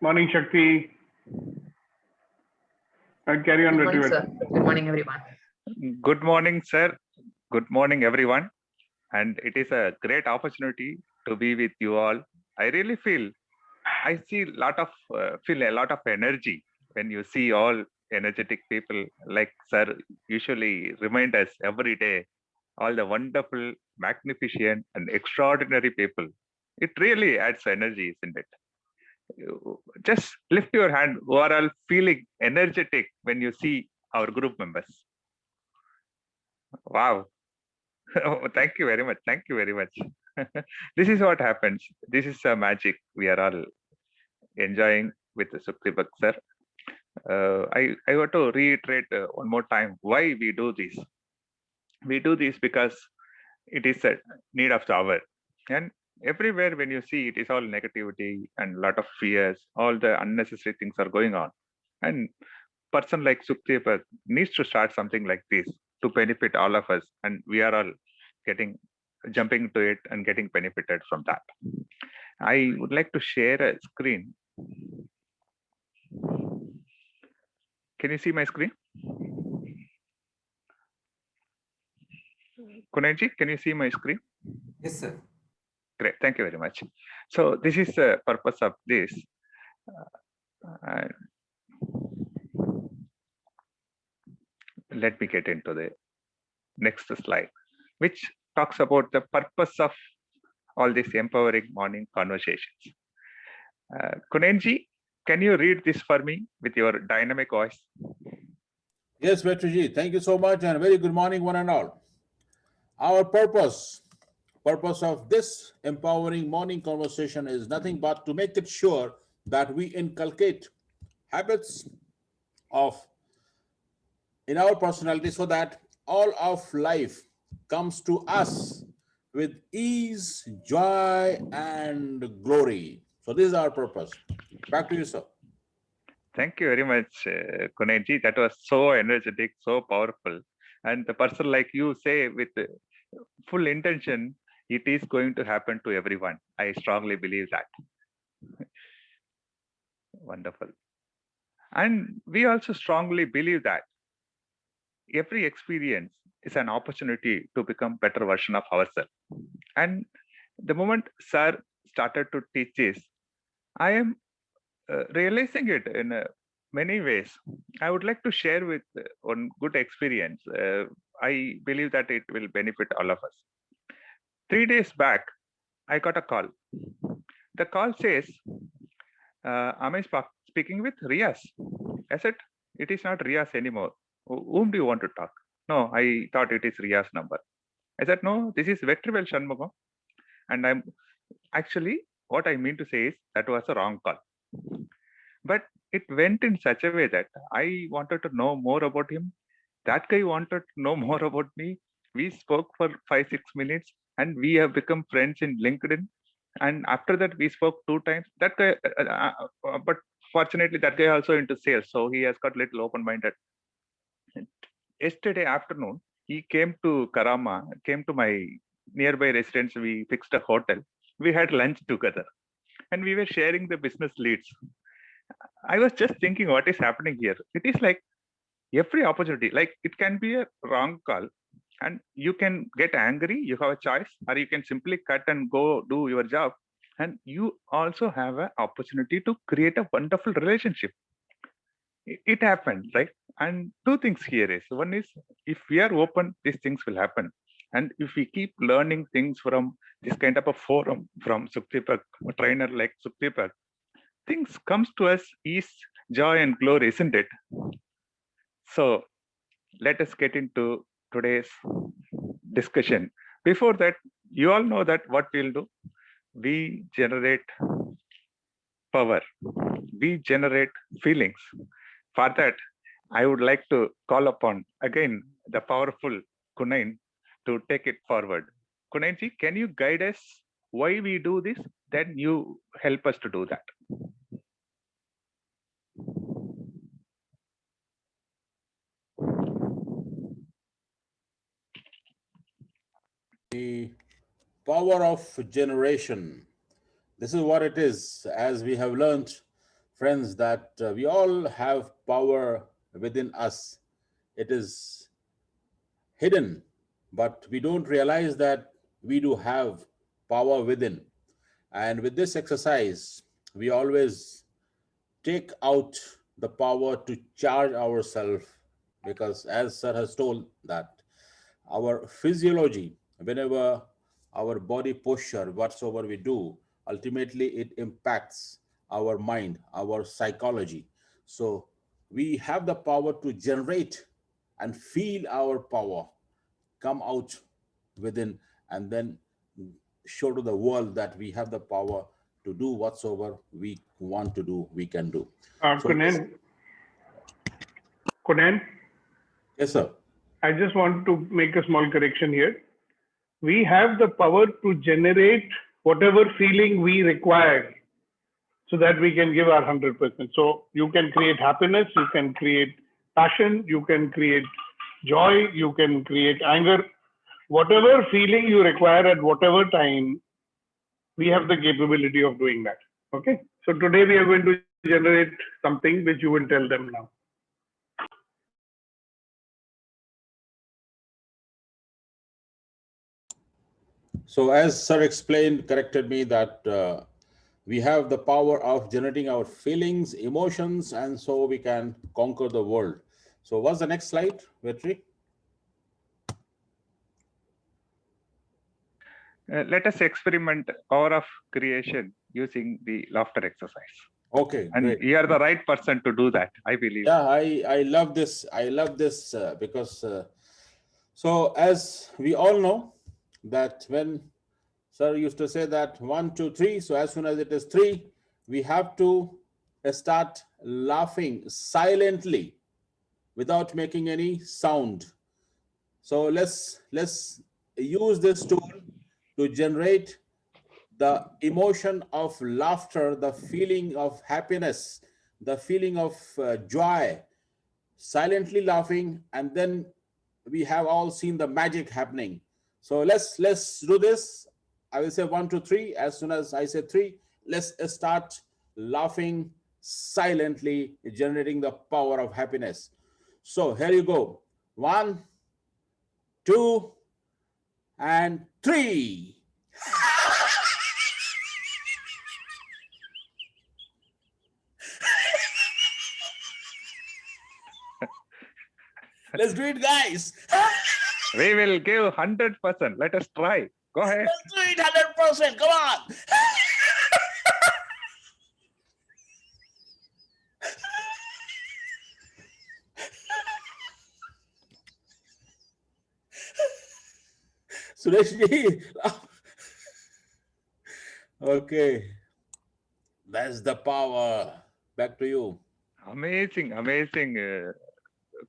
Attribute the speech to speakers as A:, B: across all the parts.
A: Morning, Shakti. I'll carry on
B: Good
A: with
B: morning,
A: you.
B: sir. Good morning, everyone.
C: Good morning, sir. Good morning, everyone. And it is a great opportunity to be with you all. I really I feel a lot of energy when you see all energetic people like sir usually remind us every day, all the wonderful, magnificent, and extraordinary people. It really adds energy, isn't it? Just lift your hand who are all feeling energetic when you see our group members. Wow. Oh, thank you very much. Thank you very much. This is what happens. This is a magic we are all enjoying with Sukdeep sir. I want to reiterate one more time why we do this. We do this because it is a need of the hour. And everywhere when you see it is all negativity and a lot of fears, all the unnecessary things are going on. And person like Sukdeep needs to start something like this to benefit all of us. And we are all getting jumping to it and getting benefited from that. I would like to share a screen. Can you see my screen? Kunenji, can you see my screen?
D: Yes, sir.
C: Great, thank you very much. So this is the purpose of this. Let me get into the next slide, which talks about the purpose of all these empowering morning conversations. Kunenji, can you read this for me with your dynamic voice?
E: Yes, Vetriji, thank you so much and very good morning one and all. Our purpose of this empowering morning conversation is nothing but to make it sure that we inculcate habits in our personality so that all of life comes to us with ease, joy, and glory. So this is our purpose. Back to you, sir.
C: Thank you very much, Kunenji. That was so energetic, so powerful. And the person like you say with full intention, it is going to happen to everyone. I strongly believe that. Wonderful. And we also strongly believe that every experience is an opportunity to become better version of ourselves. And the moment sir started to teach this, I am realizing it in many ways. I would like to share with one good experience. I believe that it will benefit all of us. 3 days back, I got a call. The call says, am I speaking with Riaz? I said, it is not Riaz anymore. Whom do you want to talk? No, I thought it is Riaz number. I said, no, this is Vetrivel Shanmugam. And I'm actually, what I mean to say is that was a wrong call. But it went in such a way that I wanted to know more about him. That guy wanted to know more about me. We spoke for 5-6 minutes and we have become friends in LinkedIn. And after that, we spoke 2 times. That guy, but fortunately, that guy also into sales. So he has got little open-minded. Yesterday afternoon, he came to Karama, came to my nearby residence. We fixed a hotel. We had lunch together and we were sharing the business leads. I was just thinking what is happening here. It is like every opportunity, like it can be a wrong call and you can get angry, you have a choice, or you can simply cut and go do your job. And you also have an opportunity to create a wonderful relationship. It happens, right? And 2 things here is, one is if we are open, these things will happen. And if we keep learning things from this kind of a forum from Sukdeep, a trainer like Sukdeep, things comes to us ease, joy and glory, isn't it? So let us get into today's discussion. Before that, you all know that what we'll do, we generate power, we generate feelings. For that, I would like to call upon again the powerful Kunain to take it forward. Kunainji, can you guide us why we do this? Then you help us to do that.
E: The power of generation. This is what it is, as we have learned friends, that we all have power within us. It is hidden, but we don't realize that we do have power within. And with this exercise, we always take out the power to charge ourselves, because as sir has told that our physiology, whenever our body posture, whatsoever we do, ultimately it impacts our mind, our psychology. So we have the power to generate and feel our power come out within, and then show to the world that we have the power to do whatsoever we want to do, we can do. So
A: Kunal,
E: yes, sir.
A: I just want to make a small correction here. We have the power to generate whatever feeling we require so that we can give our 100%. So you can create happiness, you can create passion, you can create joy, you can create anger. Whatever feeling you require at whatever time, we have the capability of doing that. Okay. So today we are going to generate something which you will tell them now.
E: So as sir explained, corrected me that we have the power of generating our feelings, emotions, and so we can conquer the world. So what's the next slide, Vetri?
C: Let us experiment power of creation using the laughter exercise.
E: Okay,
C: And
E: great.
C: you are the right person to do that, I believe.
E: Yeah, I love this. I love this because so as we all know that when sir used to say that 1, 2, 3, so as soon as it is 3, we have to start laughing silently without making any sound. So let's use this tool to generate the emotion of laughter, the feeling of happiness, the feeling of joy, silently laughing, and then we have all seen the magic happening. So let's do this. I will say 1, 2, 3. As soon as I say 3, let's start laughing silently, generating the power of happiness. So here you go. 1, 2, and 3. Let's do it, guys.
C: We will give 100%. Let us try. Go ahead.
E: Let's do it 100%. Come on. Sureshji. Okay. That's the power. Back to you.
C: Amazing, amazing,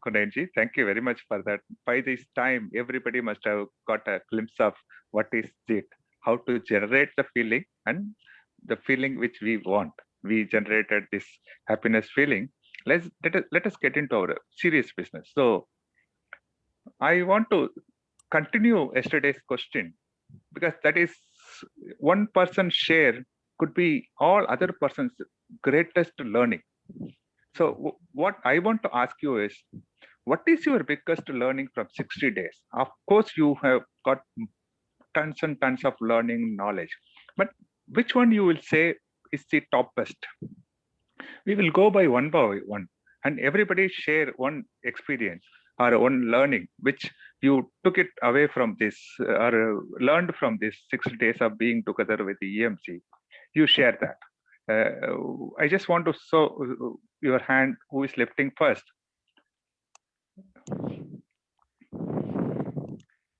C: Kunenji. Thank you very much for that. By this time, everybody must have got a glimpse of what is it, how to generate the feeling and the feeling which we want. We generated this happiness feeling. Let us get into our serious business. So I want to continue yesterday's question because that is one person's share could be all other person's greatest learning. So what I want to ask you is, what is your biggest learning from 60 days? Of course, you have got tons and tons of learning knowledge, but which one you will say is the toppest? We will go by one, and everybody share one experience or one learning which you took it away from this or learned from this 60 days of being together with the EMC. You share that. I just want to show your hand who is lifting first.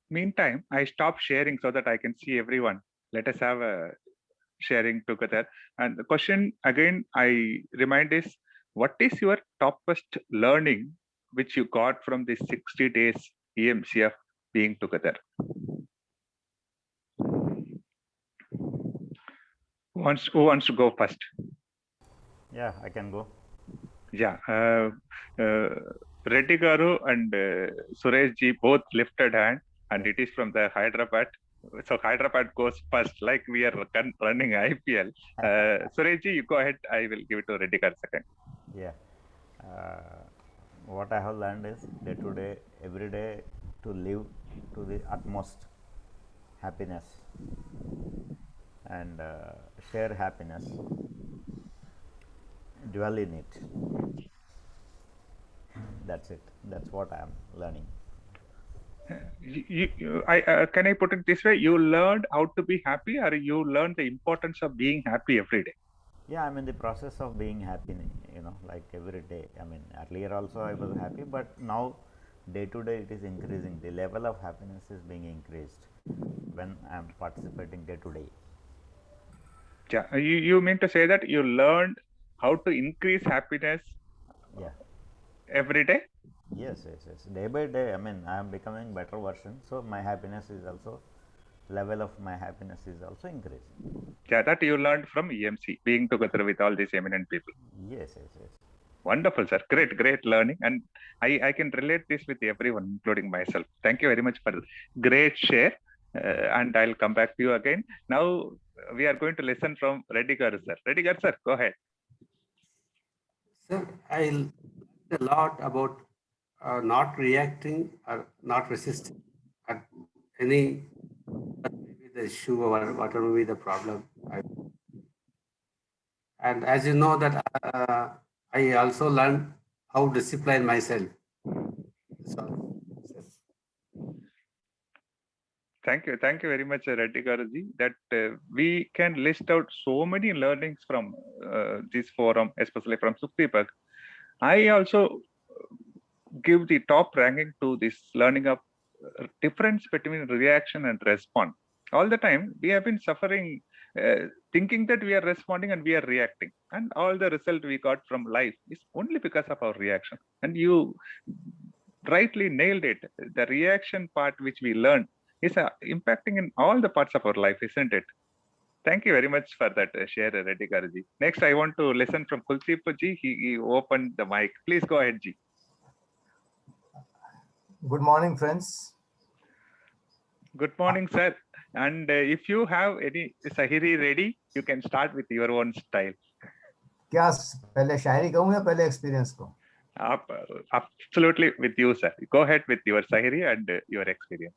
C: Meantime, I stop sharing so that I can see everyone. Let us have a sharing together. And the question again, I remind is, what is your toppest learning which you got from this 60 days EMCF being together? Who wants to go first?
B: Yeah, I can go.
C: Yeah, Reddy Garu and Suresh ji both lifted hand, and it is from the Hyderabad. So Hyderabad goes first, like we are running IPL. Sureshji, you go ahead. I will give it to Reddy second.
B: Yeah. What I have learned is day to day, every day, to live to the utmost happiness and share happiness, dwell in it. That's it. That's what I am learning.
C: Can I put it this way? You learned how to be happy, or you learned the importance of being happy every day?
B: Yeah, I'm in the process of being happy, like every day. I mean, earlier also I was happy, but now day to day it is increasing. The level of happiness is being increased when I'm participating day to day.
C: Yeah, you mean to say that you learned how to increase happiness
B: Yeah.
C: every day?
B: Yes. Day by day, I mean, I am becoming better version. So my happiness is also, level of my happiness is also increasing.
C: Yeah, that you learned from EMC, being together with all these eminent people.
B: Yes.
C: Wonderful, sir. Great learning. And I can relate this with everyone, including myself. Thank you very much for great share. And I'll come back to you again. Now we are going to listen from Reddy Garu, sir. Reddy Garu, sir, go ahead.
D: Sir, I learned a lot about not reacting or not resisting at any maybe the issue or whatever be the problem. And as you know that I also learned how to discipline myself. So,
C: Thank you very much, Reddy Garuji. That we can list out so many learnings from this forum, especially from Sukdeepak. I also give the top ranking to this learning of difference between reaction and response. All the time we have been suffering, thinking that we are responding and we are reacting, and all the result we got from life is only because of our reaction. And you rightly nailed it. The reaction part which we learned is impacting in all the parts of our life, isn't it? Thank you very much for that share, Reddy Garuji. Next, I want to listen from Kuldeep ji. He opened the mic. Please go ahead, ji.
F: Good morning, friends.
C: Good morning, sir. And if you have any Sahiri ready, you can start with your own style.
F: क्या पहले शायरी कहूँ या पहले experience को?
C: Absolutely with you, sir. Go ahead with your Sahiri and your experience.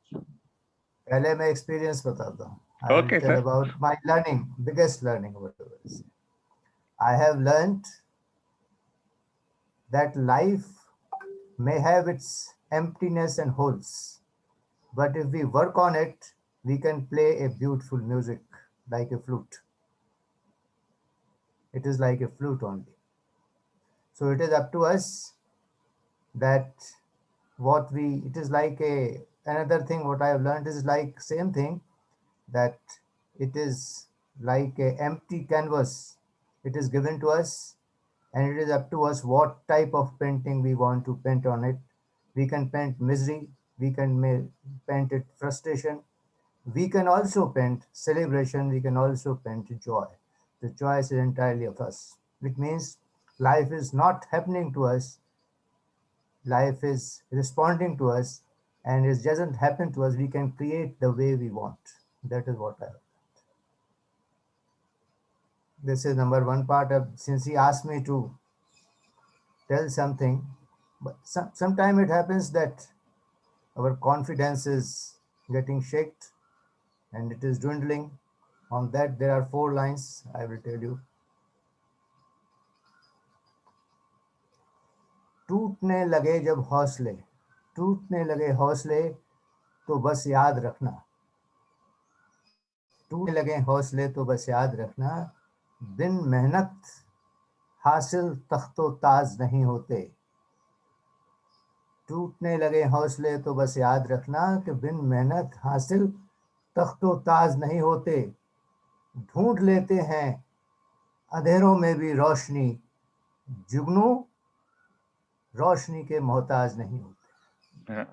F: पहले मैं experience बताता हूँ. I
C: Okay,
F: will tell
C: sir.
F: about my learning, biggest learning. I have learned that life may have its emptiness and holes, but if we work on it, we can play a beautiful music like a flute. It is like a flute only. So it is up to us that it is like another thing what I have learned is like same thing, that it is like a empty canvas. It is given to us and it is up to us what type of painting we want to paint on it. We can paint misery, we can paint it frustration, we can also paint celebration, we can also paint joy. The choice is entirely of us. It means life is not happening to us, life is responding to us, and it doesn't happen to us. We can create the way we want. That is what I have. This is number one part of, since he asked me to tell something, but sometime it happens that our confidence is getting shaken and it is dwindling. On that, there are 4 lines I will tell you. टूटने लगे जब हौसले, टूटने लगे हौसले तो बस याद रखना, टूटने लगे हौसले तो बस याद रखना, बिन मेहनत हासिल तख्तो ताज नहीं होते. टूटने लगे हौसले तो बस याद रखना कि बिन मेहनत हासिल तख्तो ताज नहीं होते. ढूंढ लेते हैं अंधेरों में भी रोशनी, जुगनू रोशनी के मोहताज नहीं होते.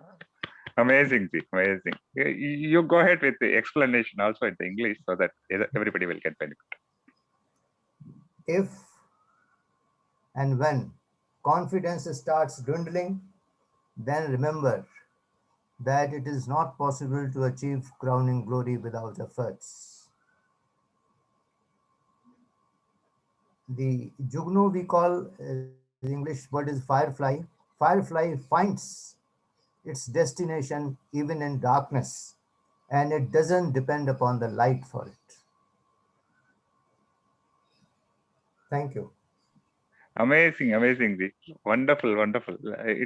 C: Amazing, amazing. You go ahead with the explanation also in the English so that everybody will get benefit.
F: If and when confidence starts dwindling, then remember that it is not possible to achieve crowning glory without efforts. The Jugnu we call, the English word is firefly. Firefly finds its destination even in darkness, and it doesn't depend upon the light for it. Thank you.
C: Amazing, amazing, Ji. Wonderful, wonderful.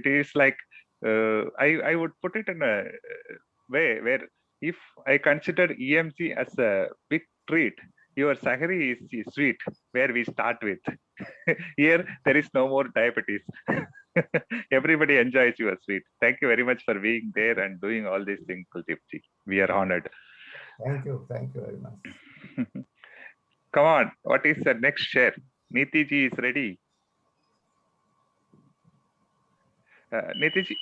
C: It is like I would put it in a way where if I consider EMC as a big treat, your Sahari is sweet, where we start with. Here, there is no more diabetes. Everybody enjoys your sweet. Thank you very much for being there and doing all these things, Kuldeep Ji. We are honored.
F: Thank you. Thank you very much.
C: Come on, what is the next share? Niti Ji is ready. Niti Ji.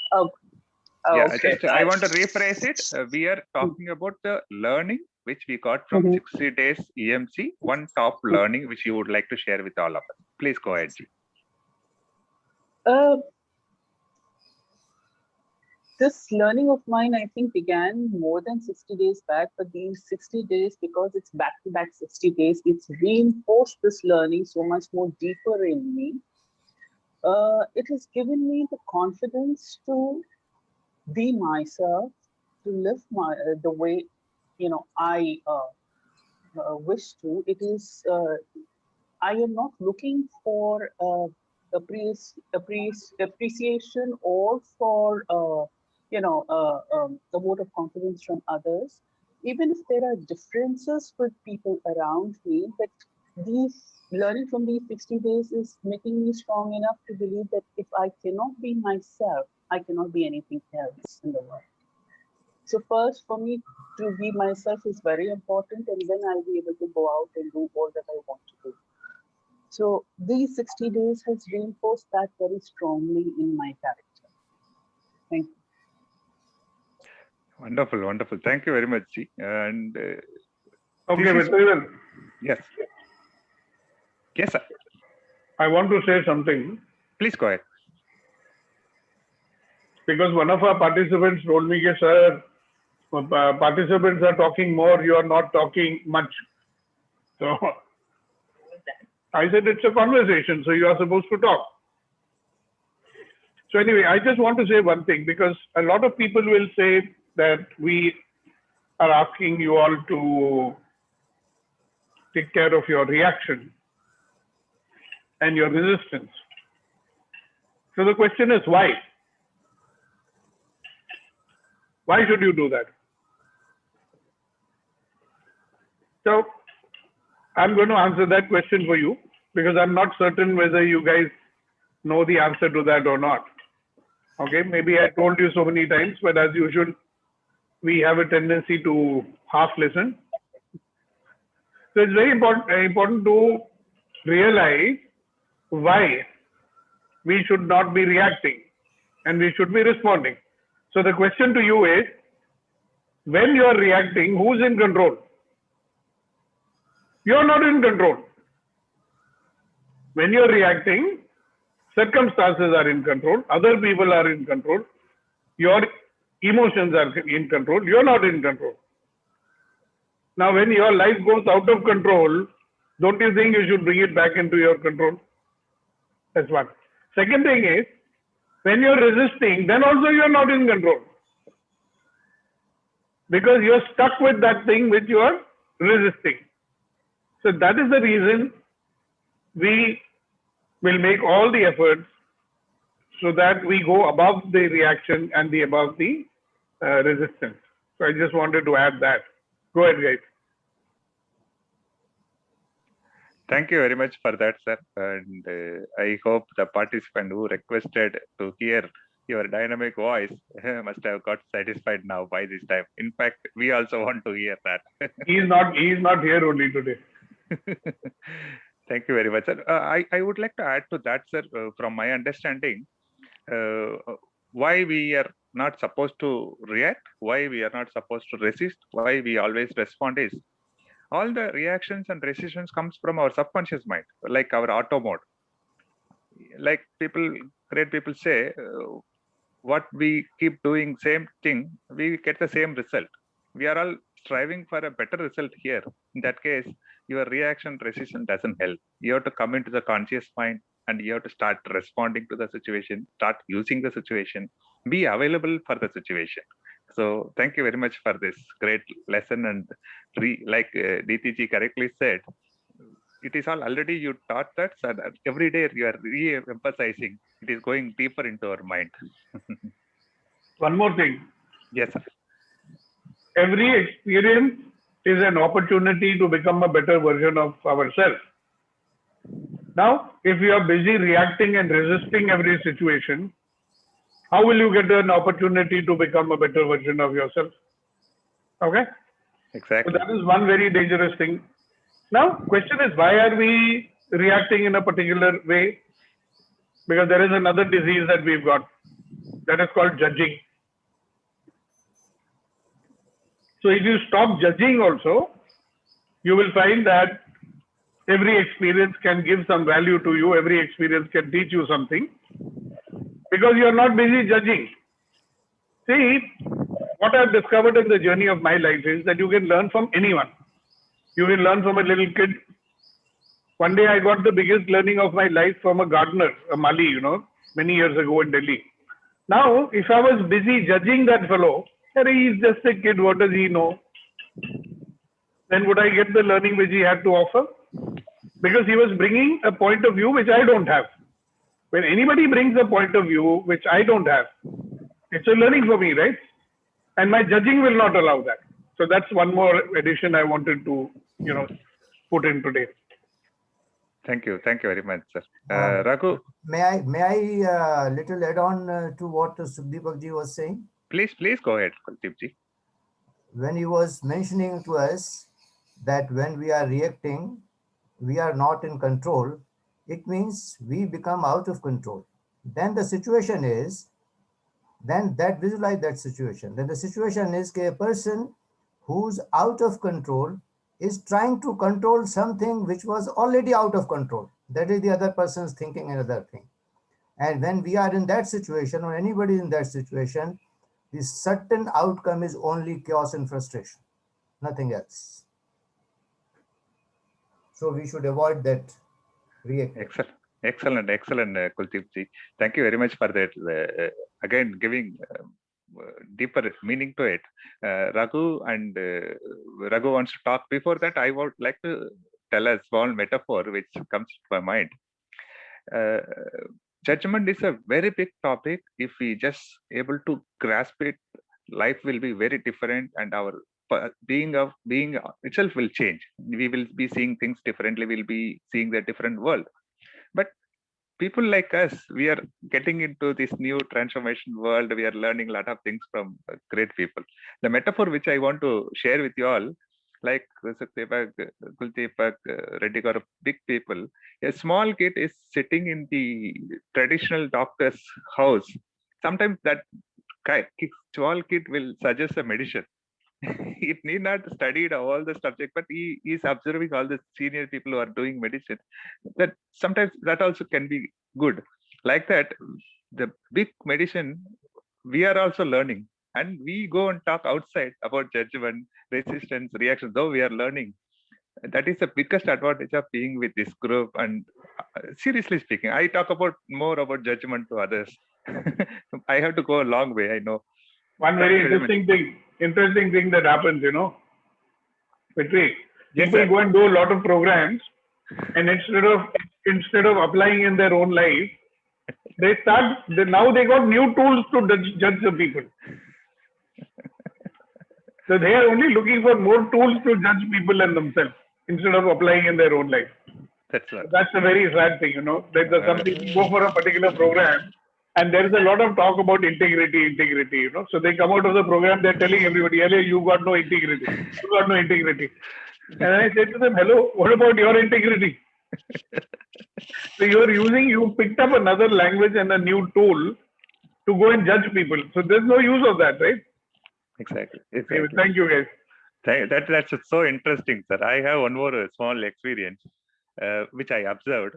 C: Yeah,
G: Okay.
C: just I want to rephrase it. We are talking about the learning which we got from 60 days EMC. One top learning which you would like to share with all of us. Please go ahead, Ji.
G: This learning of mine, I think, began more than 60 days back, but these 60 days, because it's back-to-back 60 days, it's reinforced this learning so much more deeper in me. It has given me the confidence to be myself, to live the way, I wish to. It is, I am not looking for appreciation or for a vote of confidence from others, even if there are differences with people around me. But learning from these 60 days is making me strong enough to believe that if I cannot be myself, I cannot be anything else in the world. So first, for me to be myself is very important, and then I'll be able to go out and do all that I want to do. So these 60 days has reinforced that very strongly in my character. Thank you.
C: Wonderful, wonderful. Thank you very much, Ji. And
A: Okay,
C: this is-
A: Vetrivel,
C: yes, yes, sir.
A: I want to say something
C: Please go ahead.
A: because one of our participants told me, "Yes, sir, participants are talking more, you are not talking much." So I said, it's a conversation, so you are supposed to talk. So anyway, I just want to say one thing, because a lot of people will say that we are asking you all to take care of your reaction and your resistance. So the question is why? Why should you do that? So I'm going to answer that question for you because I'm not certain whether you guys know the answer to that or not. Okay, maybe I told you so many times, but as usual, we have a tendency to half listen. So it's very important to realize why we should not be reacting and we should be responding. So the question to you is, when you're reacting, who's in control? You're not in control. When you're reacting, circumstances are in control, other people are in control, your emotions are in control, you're not in control. Now, when your life goes out of control, don't you think you should bring it back into your control? That's one. Second thing is, when you're resisting, then also you're not in control. Because you're stuck with that thing which you are resisting. So that is the reason we will make all the efforts so that we go above the reaction and above the resistance. So I just wanted to add that. Go ahead, guys.
C: Thank you very much for that, sir. And I hope the participant who requested to hear your dynamic voice must have got satisfied now by this time. In fact, we also want to hear that.
A: He is not here only today.
C: Thank you very much, sir. I would like to add to that, sir, from my understanding, why we are not supposed to react, why we are not supposed to resist, why we always respond is, all the reactions and resistance comes from our subconscious mind, like our auto mode. Like great people say, what we keep doing same thing, we get the same result. We are all striving for a better result here. In that case, your reaction resistance doesn't help. You have to come into the conscious mind and you have to start responding to the situation, start using the situation, be available for the situation. So thank you very much for this great lesson. And like DTG correctly said, it is all already you taught that, so that every day you are re-emphasizing. It is going deeper into our mind.
A: One more thing.
C: Yes, sir.
A: Every experience is an opportunity to become a better version of ourselves. Now, if you are busy reacting and resisting every situation, how will you get an opportunity to become a better version of yourself? Okay? So
C: Exactly.
A: that is one very dangerous thing. Now, question is, why are we reacting in a particular way? Because there is another disease that we've got that is called judging. So if you stop judging also, you will find that every experience can give some value to you. Every experience can teach you something because you are not busy judging. See, what I've discovered in the journey of my life is that you can learn from anyone. You will learn from a little kid. One day I got the biggest learning of my life from a gardener, a Mali, many years ago in Delhi. Now, if I was busy judging that fellow, he's just a kid, what does he know? Then would I get the learning which he had to offer? Because he was bringing a point of view which I don't have. When anybody brings a point of view which I don't have, it's a learning for me, right? And my judging will not allow that. So that's one more addition I wanted to, put in today.
C: Thank you very much, sir. Raghu,
F: May I little add on to what Sukhdeepak ji was saying?
C: please go ahead, Kuldeep ji.
F: When he was mentioning to us that when we are reacting, we are not in control, it means we become out of control. Then the situation is, then that visualize that situation. Then the situation is a person who's out of control is trying to control something which was already out of control. That is the other person's thinking another thing. And when we are in that situation or anybody in that situation, the certain outcome is only chaos and frustration, nothing else. So we should avoid that reacting.
C: Excellent, Kuldeep ji. Thank you very much for that. Again, giving deeper meaning to it. Raghu wants to talk. Before that, I would like to tell a small metaphor which comes to my mind. Judgment is a very big topic. If we just able to grasp it, life will be very different, and our being itself will change. We will be seeing things differently. We'll be seeing the different world. But people like us, we are getting into this new transformation world. We are learning a lot of things from great people. The metaphor which I want to share with you all, like Sukhdeepak, Kuldeepak, Reddy Gaurav, big people, a small kid is sitting in the traditional doctor's house. Sometimes that small kid will suggest a medicine. It need not studied all the subject, but he is observing all the senior people who are doing medicine. That sometimes that also can be good. Like that, the big medicine, we are also learning, and we go and talk outside about judgment, resistance, reaction. Though we are learning, that is the biggest advantage of being with this group. And seriously speaking, I talk about more about judgment to others. I have to go a long way, I know.
A: One very interesting thing that happens, Petri, people go and do a lot of programs, and instead of applying in their own life, now they got new tools to judge the people. So they are only looking for more tools to judge people and themselves instead of applying in their own life.
C: That's right.
A: That's a very sad thing, that some people go for a particular program and there is a lot of talk about integrity, So they come out of the program, they're telling everybody, "Hey, you got no integrity. You got no integrity." And I said to them, "Hello, what about your integrity?" So you picked up another language and a new tool to go and judge people. So there's no use of that, right?
C: Exactly.
A: Thank you, guys.
C: That's so interesting, sir. I have one more small experience which I observed.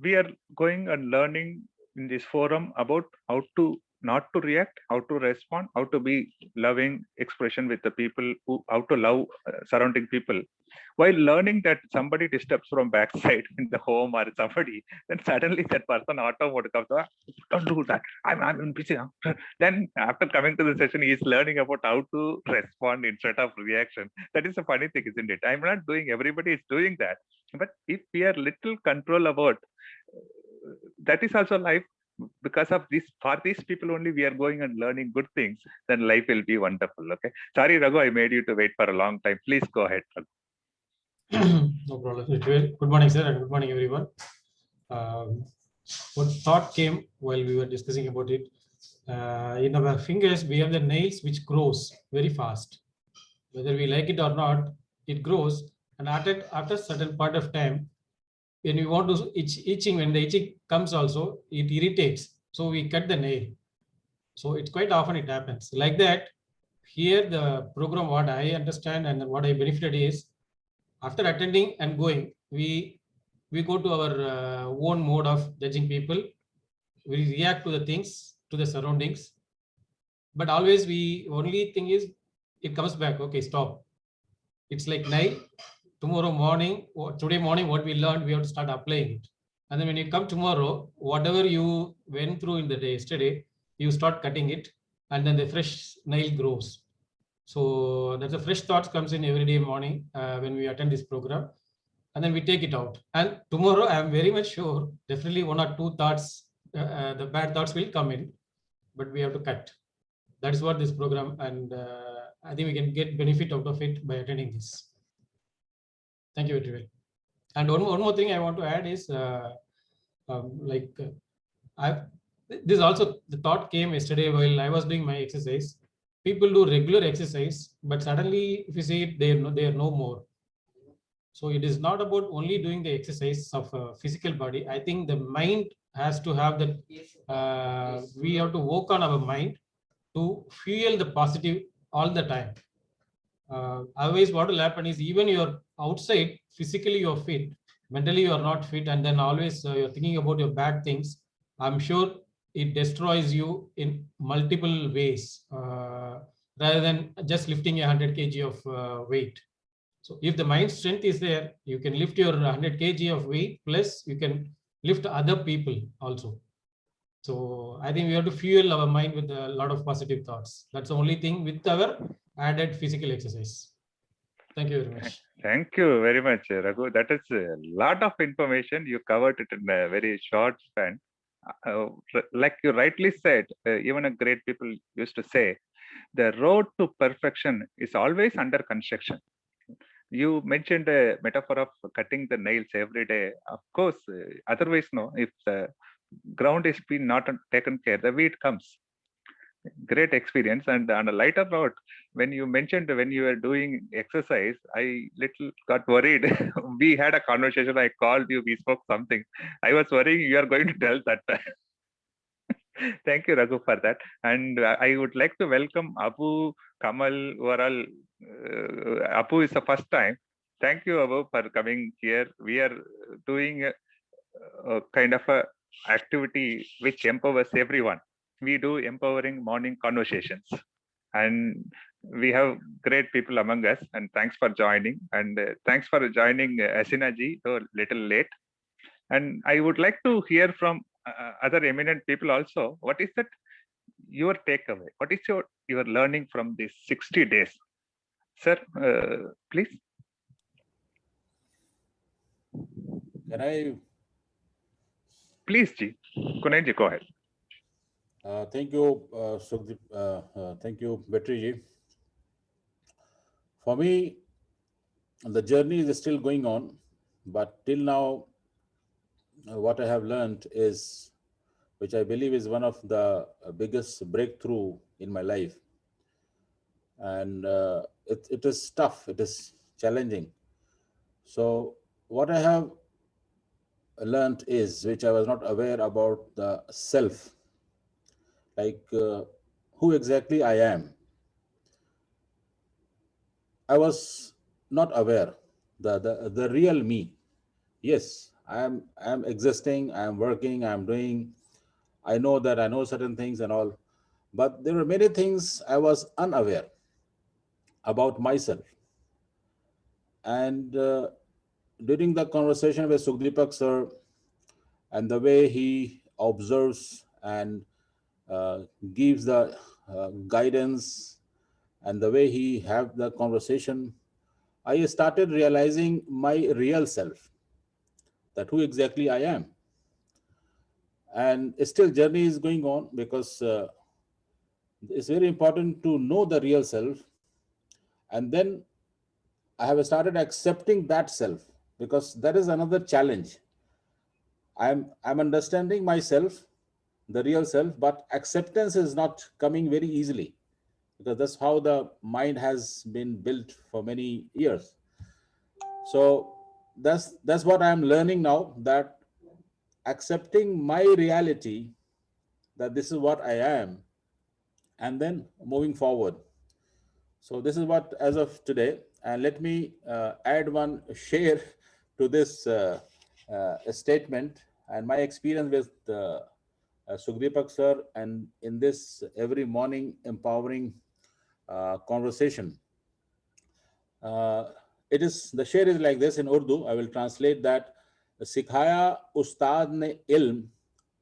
C: We are going and learning in this forum about how to not to react, how to respond, how to be loving expression with the people, how to love surrounding people. While learning that somebody disturbs from backside in the home or somebody, then suddenly that person auto mode comes, "Ah, don't do that. I'm busy now." Then after coming to the session, he is learning about how to respond instead of reaction. That is a funny thing, isn't it? I'm not doing, everybody is doing that. But if we are little control about, that is also life. Because of this, for these people only we are going and learning good things, then life will be wonderful. Okay. Sorry, Raghu, I made you to wait for a long time. Please go ahead, Raghu.
H: No problem. Good morning, sir, and good morning, everyone. What thought came while we were discussing about it? In our fingers, we have the nails which grows very fast. Whether we like it or not, it grows. And after certain part of time, when we want to itching, when the itching comes also, it irritates. So we cut the nail. So it's quite often it happens. Like that, here the program, what I understand and what I benefited is, after attending and going, we go to our own mode of judging people. We react to the things, to the surroundings. But always only thing is, it comes back. Okay, stop. It's like night. Tomorrow morning, or today morning, what we learned, we have to start applying it. And then when you come tomorrow, whatever you went through in the day yesterday, you start cutting it, and then the fresh nail grows. So that's a fresh thoughts comes in every day morning when we attend this program, and then we take it out. And tomorrow, I am very much sure, definitely one or two thoughts, the bad thoughts will come in, but we have to cut. That is what this program, and I think we can get benefit out of it by attending this. Thank you very much. And one more thing I want to add is, this also the thought came yesterday while I was doing my exercise. People do regular exercise, but suddenly, if you see it, they are no more. So it is not about only doing the exercise of a physical body. I think the mind has to have that. We have to work on our mind to fuel the positive all the time. Otherwise, what will happen is, even you're outside, physically you're fit, mentally you're not fit, and then always you're thinking about your bad things. I'm sure it destroys you in multiple ways, rather than just lifting 100 kg of weight. So if the mind strength is there, you can lift your 100 kg of weight, plus you can lift other people also. So I think we have to fuel our mind with a lot of positive thoughts. That's the only thing with our added physical exercise. Thank you very much.
C: Thank you very much, Raghu. That is a lot of information. You covered it in a very short span. Like you rightly said, even a great people used to say, the road to perfection is always under construction. You mentioned a metaphor of cutting the nails every day. Of course, otherwise, no, if the ground is being not taken care, the weed comes. Great experience. And on a lighter note, when you mentioned when you were doing exercise, I little got worried. We had a conversation. I called you. We spoke something. I was worrying you are going to tell that. Thank you, Raghu, for that. And I would like to welcome Abu, Kamal, overall. Abu is the first time. Thank you, Abu, for coming here. We are doing a kind of a activity which empowers everyone. We do empowering morning conversations, and we have great people among us. And thanks for joining. And thanks for joining Asina ji, though little late. And I would like to hear from other eminent people also. What is that your takeaway? What is your learning from these 60 days? Sir, please.
E: Can I?
C: Please, Ji. Kunal ji, go ahead.
E: Thank you, Sukhdeep. Thank you, Vetri ji. For me, the journey is still going on, but till now, what I have learned is, which I believe is one of the biggest breakthrough in my life. And it is tough, it is challenging. So what I have learned is, which I was not aware about, the self, like who exactly I am. I was not aware the real me. Yes, I am existing, I am working, I am doing, I know that I know certain things and all, but there were many things I was unaware about myself. And during the conversation with Sukhdeepak sir, and the way he observes and gives the guidance, and the way he have the conversation, I started realizing my real self, that who exactly I am. And still journey is going on, because it's very important to know the real self. And then I have started accepting that self, because that is another challenge. I'm understanding myself, the real self, but acceptance is not coming very easily, because that's how the mind has been built for many years. So that's what I'm learning now, that accepting my reality, that this is what I am, and then moving forward. So this is what as of today. And let me add one share to this statement and my experience with Sukhdeepak sir, and in this every morning empowering conversation. It is, the share is like this in Urdu. I will translate that. सिखाया उस्ताद ने इल्म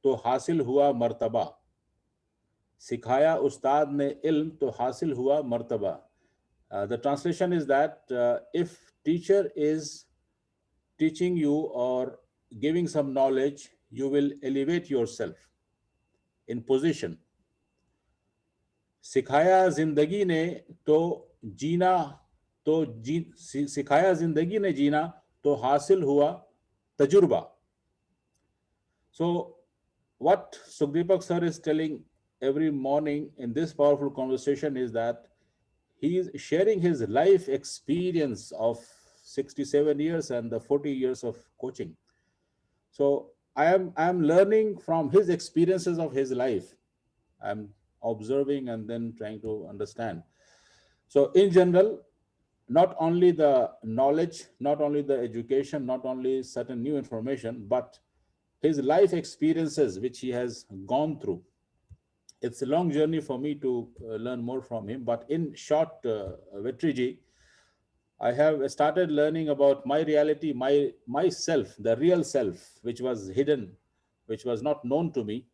E: तो हासिल हुआ मर्तबा. सिखाया उस्ताद ने इल्म तो हासिल हुआ मर्तबा. The translation is that if teacher is teaching you or giving some knowledge, you will elevate yourself in position. सिखाया जिंदगी ने तो जीना तो सिखाया जिंदगी ने जीना तो हासिल हुआ तजुर्बा. So what Sukhdeepak sir is telling every morning in this powerful conversation is that he is sharing his life experience of 67 years and the 40 years of coaching. So I am learning from his experiences of his life. I'm observing and then trying to understand. So in general, not only the knowledge, not only the education, not only certain new information, but his life experiences which he has gone through. It's a long journey for me to learn more from him. But in short, Vetriji, I have started learning about my reality, myself, the real self, which was hidden, which was not known to me.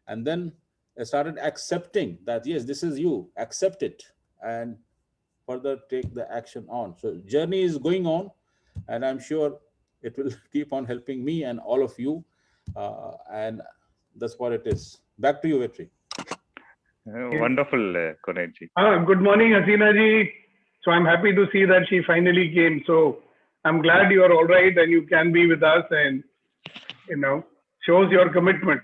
E: And then I started accepting that, yes, this is you, accept it, and further take the action on. So journey is going on, and I'm sure it will keep on helping me and all of you. And that's what it is. Back to you, Vetri.
C: Wonderful, Kunalji.
A: Good morning, Hasina ji. So I'm happy to see that she finally came. So I'm glad you are all right and you can be with us, and shows your commitment.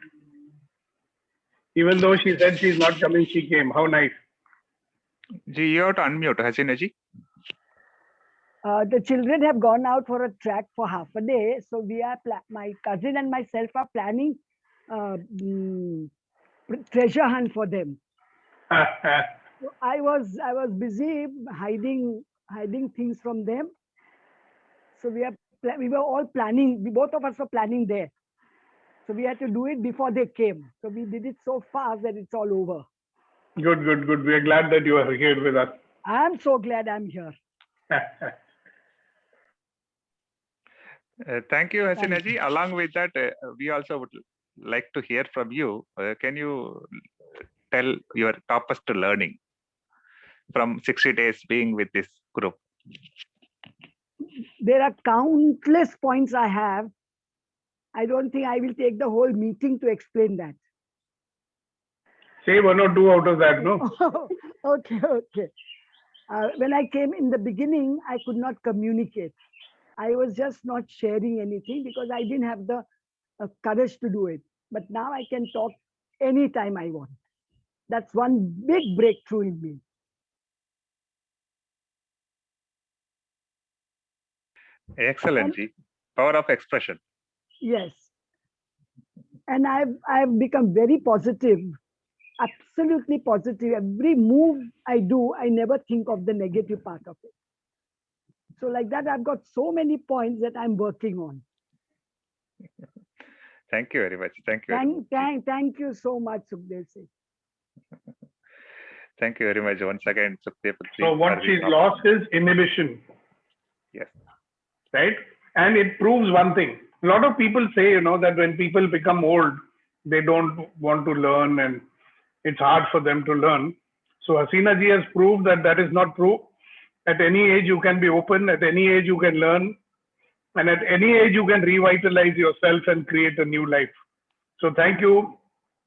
A: Even though she said she's not coming, she came. How nice.
C: Ji, you have to unmute, Hasina ji.
I: The children have gone out for a trek for half a day, so we are my cousin and myself are planning treasure hunt for them. So I was busy hiding things from them. So we were all planning. Both of us were planning there. So we had to do it before they came. So we did it so fast that it's all over.
A: Good. We are glad that you are here with us.
I: I'm so glad I'm here.
C: Thank you, Hasina ji. Along with that, we also would like to hear from you. Can you tell your toppest learning from 60 days being with this group?
I: There are countless points I have. I don't think I will take the whole meeting to explain that.
A: Say one or two out of that, no?
I: Okay. When I came in the beginning, I could not communicate. I was just not sharing anything because I didn't have the courage to do it. But now I can talk anytime I want. That's one big breakthrough in me.
C: Excellent, ji. Power of expression.
I: Yes. And I've become very positive, absolutely positive. Every move I do, I never think of the negative part of it. So like that, I've got so many points that I'm working on.
C: Thank you very much. Thank you.
I: Thank you so much, Sukhdev.
C: Thank you very much once again, Sukhdev.
A: So what she's lost is inhibition.
C: Yes.
A: Right? And it proves one thing. A lot of people say, that when people become old, they don't want to learn and it's hard for them to learn. So Hasina ji has proved that that is not true. At any age, you can be open. At any age, you can learn. And at any age, you can revitalize yourself and create a new life. So thank you,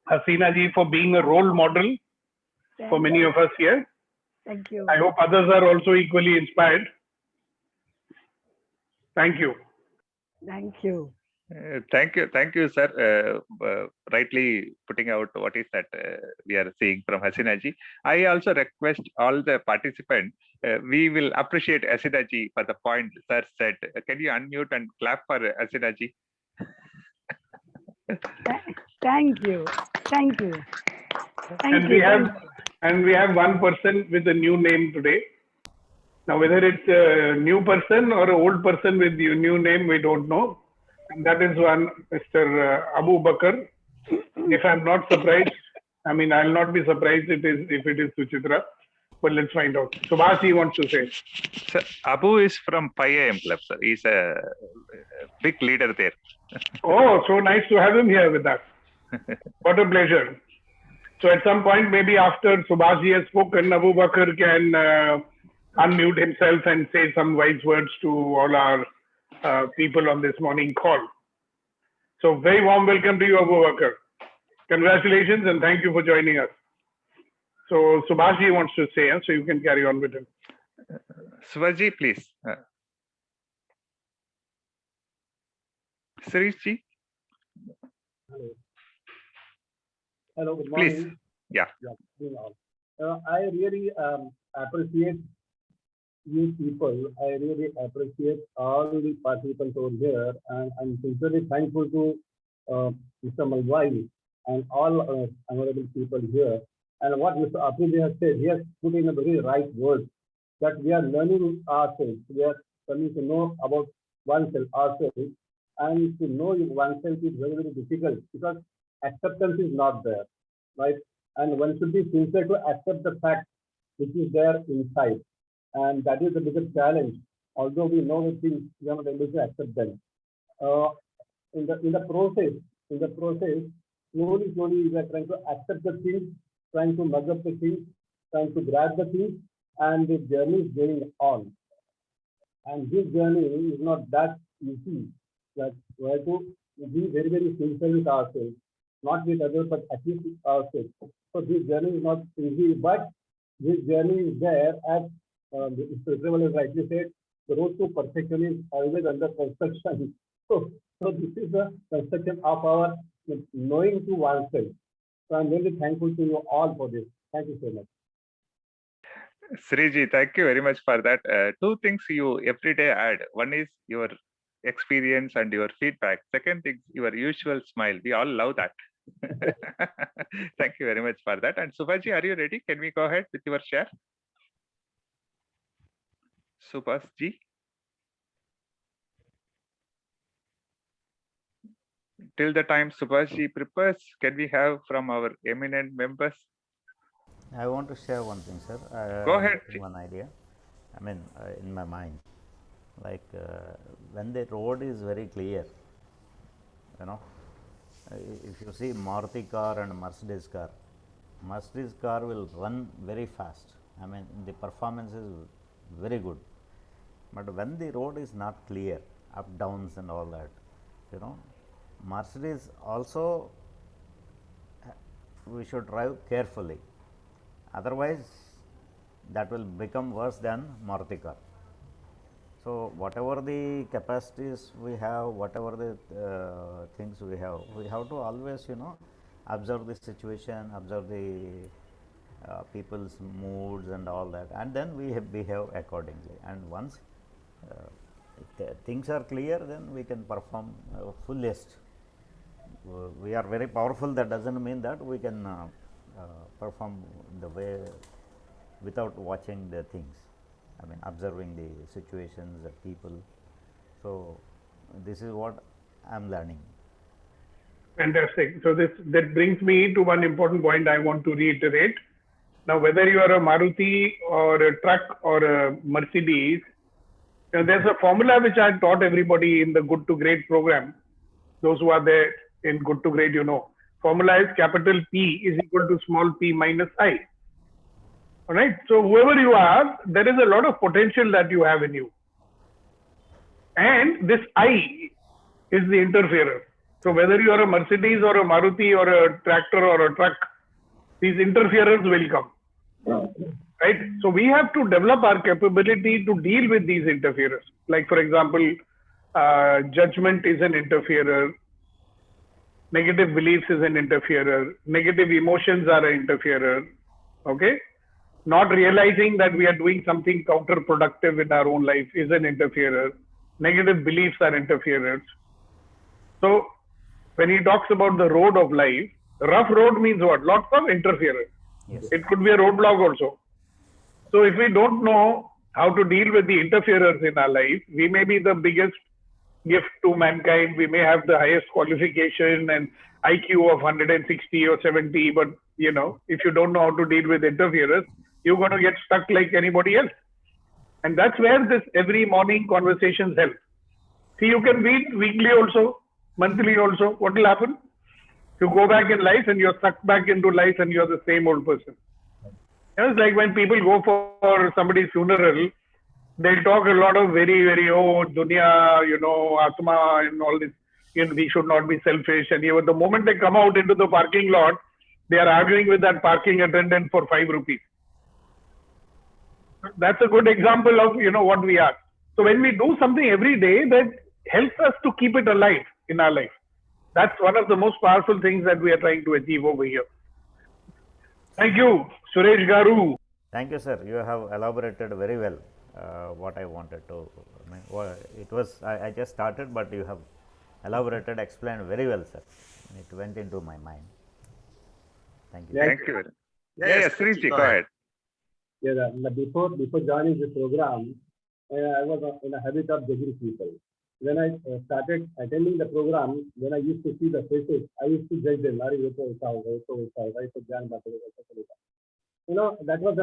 A: Hasina ji, for being a role model for many of us here.
I: Thank you.
A: I hope others are also equally inspired. Thank you.
I: Thank you.
C: Thank you, sir. Rightly putting out what is that we are seeing from Hasina ji. I also request all the participants. We will appreciate Hasina ji for the point sir said. Can you unmute and clap for Hasina ji?
I: Thank you. Thank you.
A: And we have one person with a new name today. Now, whether it's a new person or an old person with a new name, we don't know. And that is one, Mr. Abu Bakr. If I'm not surprised, I'll not be surprised if it is Suchitra. But let's find out. Subhash, he wants to say.
C: Sir, Abu is from 5 AM Club, sir. He's a big leader there.
A: Oh, so nice to have him here with us. What a pleasure. So at some point, maybe after Subhash ji has spoken, Abu Bakr can unmute himself and say some wise words to all our people on this morning call. So very warm welcome to you, Abu Bakr. Congratulations and thank you for joining us. So Subhash ji wants to say, so you can carry on with him.
C: Subhash ji, please. Sirish ji.
J: Hello, good morning.
C: Please. Yeah.
J: I really appreciate you people. I really appreciate all the participants over here, and I'm sincerely thankful to Mr. Malwai and all honorable people here. And what Mr. Apurji has said, he has put in a very right word, that we are learning ourselves. We are coming to know about oneself, ourselves, and to know oneself is very, very difficult because acceptance is not there, right? And one should be sincere to accept the fact which is there inside. And that is the biggest challenge. Although we know the things, we are not able to accept them. In the process, slowly we are trying to accept the things, trying to mug up the things, trying to grab the things, and the journey is going on. And this journey is not that easy. That we have to be very, very sincere with ourselves, not with others, but at least with ourselves. So this journey is not easy, but this journey is there. As Mr. Trevor has rightly said, the road to perfection is always under construction. So this is the construction of our knowing to oneself. So I'm really thankful to you all for this. Thank you so much.
C: Sriji, thank you very much for that. Two things you every day add. One is your experience and your feedback. Second thing, your usual smile. We all love that. Thank you very much for that. And Subhaji, are you ready? Can we go ahead with your share? Subhash ji. Till the time Subhash ji prepares, can we have from our eminent members?
B: I want to share one thing, sir.
C: Go ahead.
B: One idea. In my mind, like when the road is very clear, if you see Maruti car and Mercedes car will run very fast. The performance is very good. But when the road is not clear, up, downs and all that, Mercedes also, we should drive carefully. Otherwise, that will become worse than Maruti car. So, whatever the capacities we have, whatever the things we have to always, observe the situation, observe the people's moods and all that, and then we behave accordingly. And once things are clear, then we can perform fullest. We are very powerful. That doesn't mean that we can perform the way without watching the things. Observing the situations, the people. So this is what I am learning.
A: Fantastic. So that brings me to one important point I want to reiterate. Now, whether you are a Maruti or a truck or a Mercedes, there's a formula which I taught everybody in the Good to Great program. Those who are there in Good to Great, you know. Formula is capital P is equal to small p minus I. All right. So whoever you are, there is a lot of potential that you have in you. And this I is the interferer. So whether you are a Mercedes or a Maruti or a tractor or a truck, these interferers will come. Right? So we have to develop our capability to deal with these interferers. Like, for example, judgment is an interferer. Negative beliefs is an interferer. Negative emotions are an interferer. Okay? Not realizing that we are doing something counterproductive in our own life is an interferer. Negative beliefs are interferers. So when he talks about the road of life, rough road means what? Lots of interferers.
B: Yes.
A: It could be a roadblock also. So if we don't know how to deal with the interferers in our life, we may be the biggest gift to mankind. We may have the highest qualification and IQ of 160 or 70, but you know, if you don't know how to deal with interferers, you're going to get stuck like anybody else. And that's where this every morning conversations help. See, you can meet weekly also, monthly also. What will happen? You go back in life and you're sucked back into life and you're the same old person. It's like when people go for somebody's funeral, they'll talk a lot of very, oh, dunya, you know, atma and all this. You know, we should not be selfish. And even the moment they come out into the parking lot, they are arguing with that parking attendant for 5 rupees. That's a good example of, you know, what we are. So when we do something every day that helps us to keep it alive in our life, that's one of the most powerful things that we are trying to achieve over here. Thank you, Suresh Garu.
B: Thank you, sir. You have elaborated very well what I wanted to. It was I just started, but you have elaborated, explained very well, sir. It went into my mind. Thank you.
C: Thank you. Yes, Sriji, go ahead.
J: Yeah, before joining the program, I was in a habit of judging people. When I started attending the program, when I used to see the faces, I used to judge them. You know, that was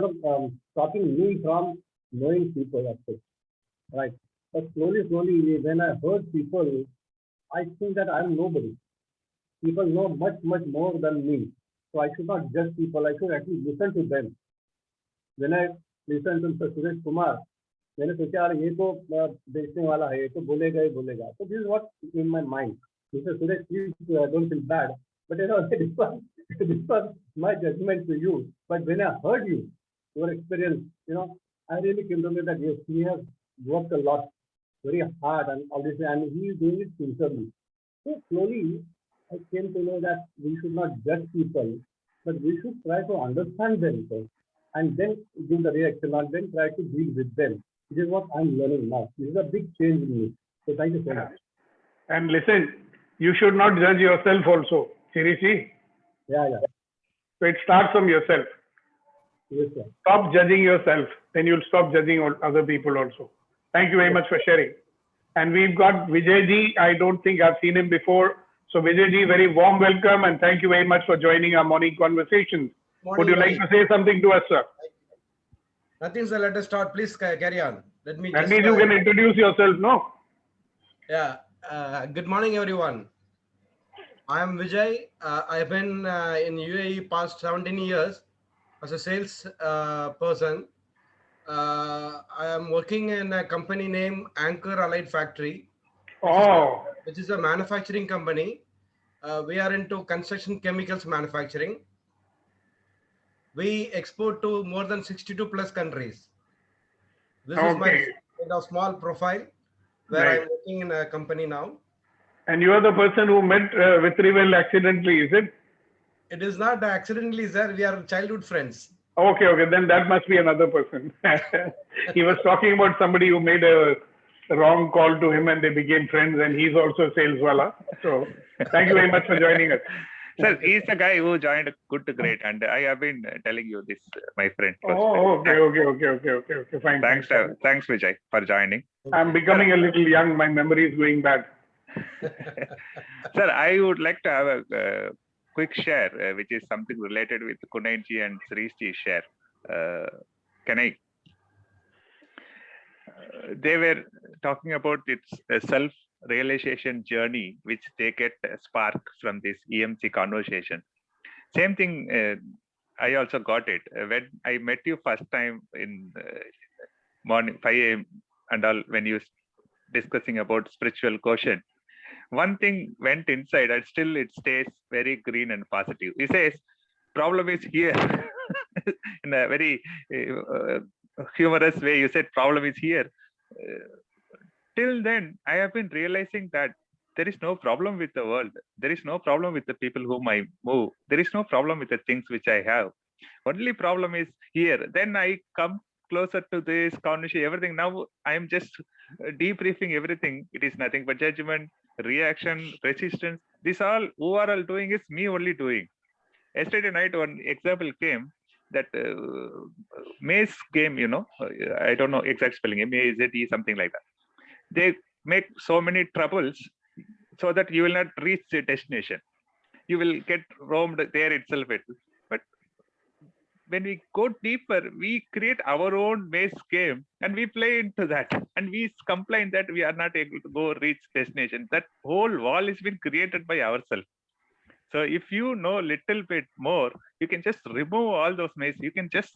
J: stopping me from knowing people at first, right? But slowly, when I heard people, I think that I'm nobody. People know much more than me. So I should not judge people. I should actually listen to them. When I listened to Mr. Suresh Kumar, मैंने सोचा यार ये तो बेचने वाला है, ये तो बोलेगा ही बोलेगा. So this is what in my mind. Mr. Suresh, please don't feel bad, but you know this was my judgment to you. But when I heard you, your experience, you know, I really came to know that yes, he has worked a lot, very hard, and obviously, and he is doing it sincerely. So slowly, I came to know that we should not judge people, but we should try to understand them first, and then give the reaction, and then try to deal with them. This is what I'm learning now. This is a big change in me. So thank you so much.
A: And listen, you should not judge yourself also, Shirishi.
J: Yeah.
A: So it starts from yourself.
J: Yes, sir.
A: Stop judging yourself, then you'll stop judging other people also. Thank you very much for sharing. And we've got Vijayji. I don't think I've seen him before. So Vijayji, very warm welcome and thank you very much for joining our morning conversations. Would you like to say something to us, sir?
K: Nothing, sir. Let us start. Please carry on.
A: That means you can introduce yourself, no?
K: Yeah. Good morning, everyone. I am Vijay. I've been in UAE past 17 years as a sales person. I am working in a company named Anchor Allied Factory, which is a manufacturing company. We are into construction chemicals manufacturing. We export to more than 62 plus countries. This is my small profile where I'm working in a company now.
A: And you are the person who met Vitrivel accidentally, is it?
K: It is not accidentally, sir. We are childhood friends.
A: Okay. Then that must be another person. He was talking about somebody who made a wrong call to him and they became friends, and he's also a sales wala. So thank you very much for joining us.
C: Sir, he's the guy who joined Good to Great, and I have been telling you this, my friend.
A: Okay. Fine.
C: Thanks, Vijay, for joining.
A: I'm becoming a little young. My memory is going bad.
C: Sir, I would like to have a quick share, which is something related with Kunenji and Srishji share. Can I? They were talking about its self-realization journey, which they get a spark from this EMC conversation. Same thing, I also got it when I met you first time in morning 5 a.m. and all, when you discussing about spiritual quotient. One thing went inside and still it stays very green and positive. He says, problem is here. In a very humorous way, you said problem is here. Till then, I have been realizing that there is no problem with the world. There is no problem with the people whom I move. There is no problem with the things which I have. Only problem is here. Then I come closer to this conversation, everything. Now I am just debriefing everything. It is nothing but judgment, reaction, resistance. This all who are all doing is me only doing. Yesterday night, one example came that maze game, you know, I don't know exact spelling, M-A-Z-E, something like that. They make so many troubles so that you will not reach the destination. You will get roamed there itself. But when we go deeper, we create our own maze game and we play into that. And we complain that we are not able to go reach destination. That whole wall has been created by ourselves. So if you know a little bit more, you can just remove all those mazes. You can just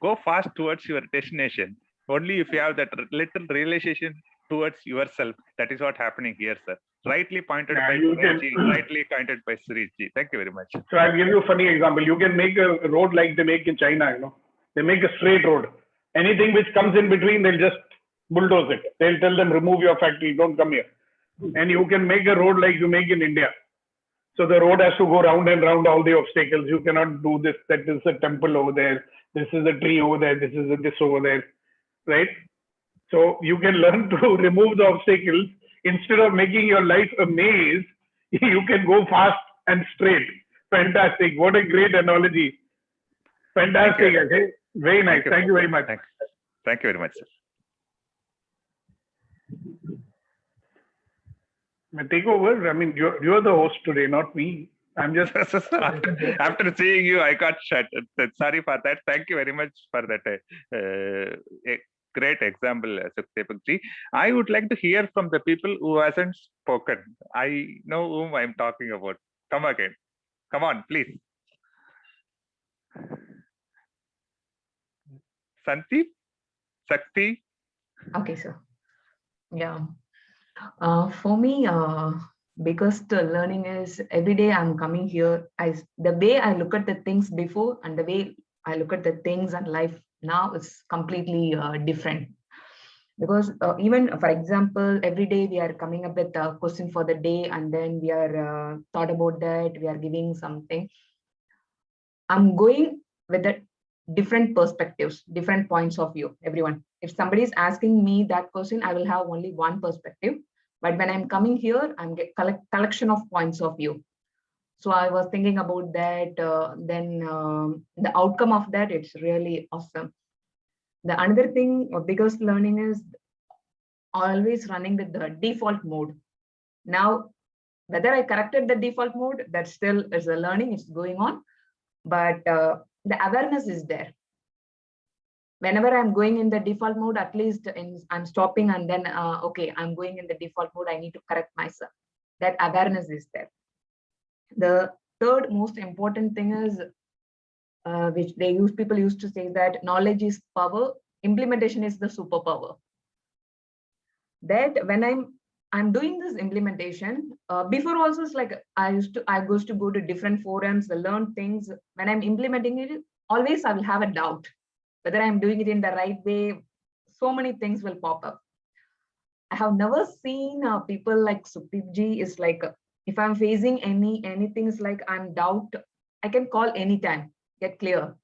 C: go fast towards your destination. Only if you have that little realization towards yourself. That is what happening here, sir. Rightly pointed by Kunenji, rightly pointed by Sriji. Thank you very much.
A: So I'll give you a funny example. You can make a road like they make in China, you know. They make a straight road. Anything which comes in between, they'll just bulldoze it. They'll tell them, remove your factory, don't come here. And you can make a road like you make in India. So the road has to go round and round all the obstacles. You cannot do this, that is a temple over there. This is a tree over there. This is a this over there, right? So you can learn to remove the obstacles. Instead of making your life a maze, you can go fast and straight. Fantastic. What a great analogy. Fantastic. Okay. Very nice. Thank you very much.
C: Thank you very much, sir.
A: Take over. I mean, you're the host today, not me. I'm just.
C: After seeing you, I got shut. Sorry for that. Thank you very much for that great example, Sukhdeepakji. I would like to hear from the people who hasn't spoken. I know whom I'm talking about. Come again. Come on, please. Santi? Sakti?
L: Okay, sir. Yeah. For me, biggest learning is every day I'm coming here. The way I look at the things before and the way I look at the things and life now is completely different. Because even, for example, every day we are coming up with a question for the day and then we are thought about that, we are giving something. I'm going with the different perspectives, different points of view, everyone. If somebody is asking me that question, I will have only one perspective. But when I'm coming here, I'm get collection of points of view. So I was thinking about that. Then the outcome of that, it's really awesome. The another thing, biggest learning is always running with the default mode. Now, whether I corrected the default mode, that still is a learning, it's going on. But the awareness is there. Whenever I'm going in the default mode, at least I'm stopping and then, okay, I'm going in the default mode, I need to correct myself. That awareness is there. The third most important thing is, which people used to say that knowledge is power, implementation is the superpower. That when I'm doing this implementation, before also it's like I used to go to different forums, learn things. When I'm implementing it, always I will have a doubt whether I'm doing it in the right way. So many things will pop up. I have never seen people like Sukhdeepji is like, if I'm facing anything is like I'm doubt, I can call anytime, get clear.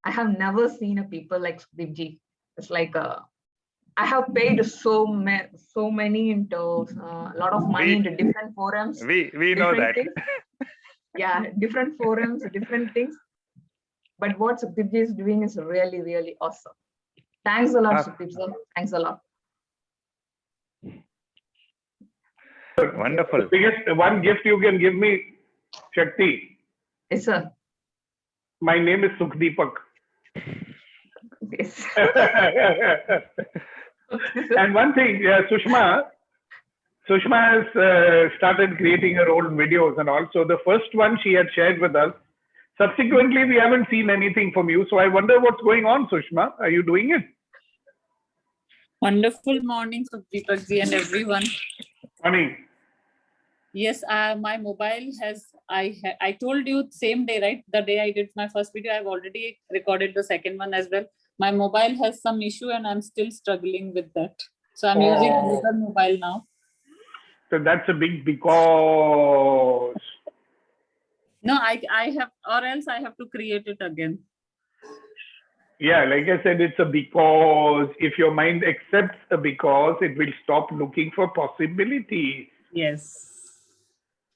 L: I have never seen a people like Sukhdeepji. It's like I have paid so many into a lot of money into different forums.
C: We know that.
L: Yeah, different forums, different things. But what Sukhdeepji is doing is really, really awesome. Thanks a lot, Sukhdeepji. Thanks a lot.
C: Wonderful.
A: The biggest one gift you can give me, Shakti,
L: Yes, sir.
A: my name is Sukhdeepak.
L: Yes.
A: And one thing, Sushma has started creating her own videos and all. So the first one she had shared with us. Subsequently, we haven't seen anything from you. So I wonder what's going on, Sushma. Are you doing it?
M: Wonderful morning, Deepak ji and everyone.
A: Morning.
M: Yes, my mobile has, I told you same day, right? The day I did my first video, I've already recorded the second one as well. My mobile has some issue and I'm still struggling with that. So I'm using another mobile now.
A: So that's a big because.
M: No, I have, or else I have to create it again.
A: Yeah, like I said, it's a because. If your mind accepts a because, it will stop looking for possibility.
M: Yes.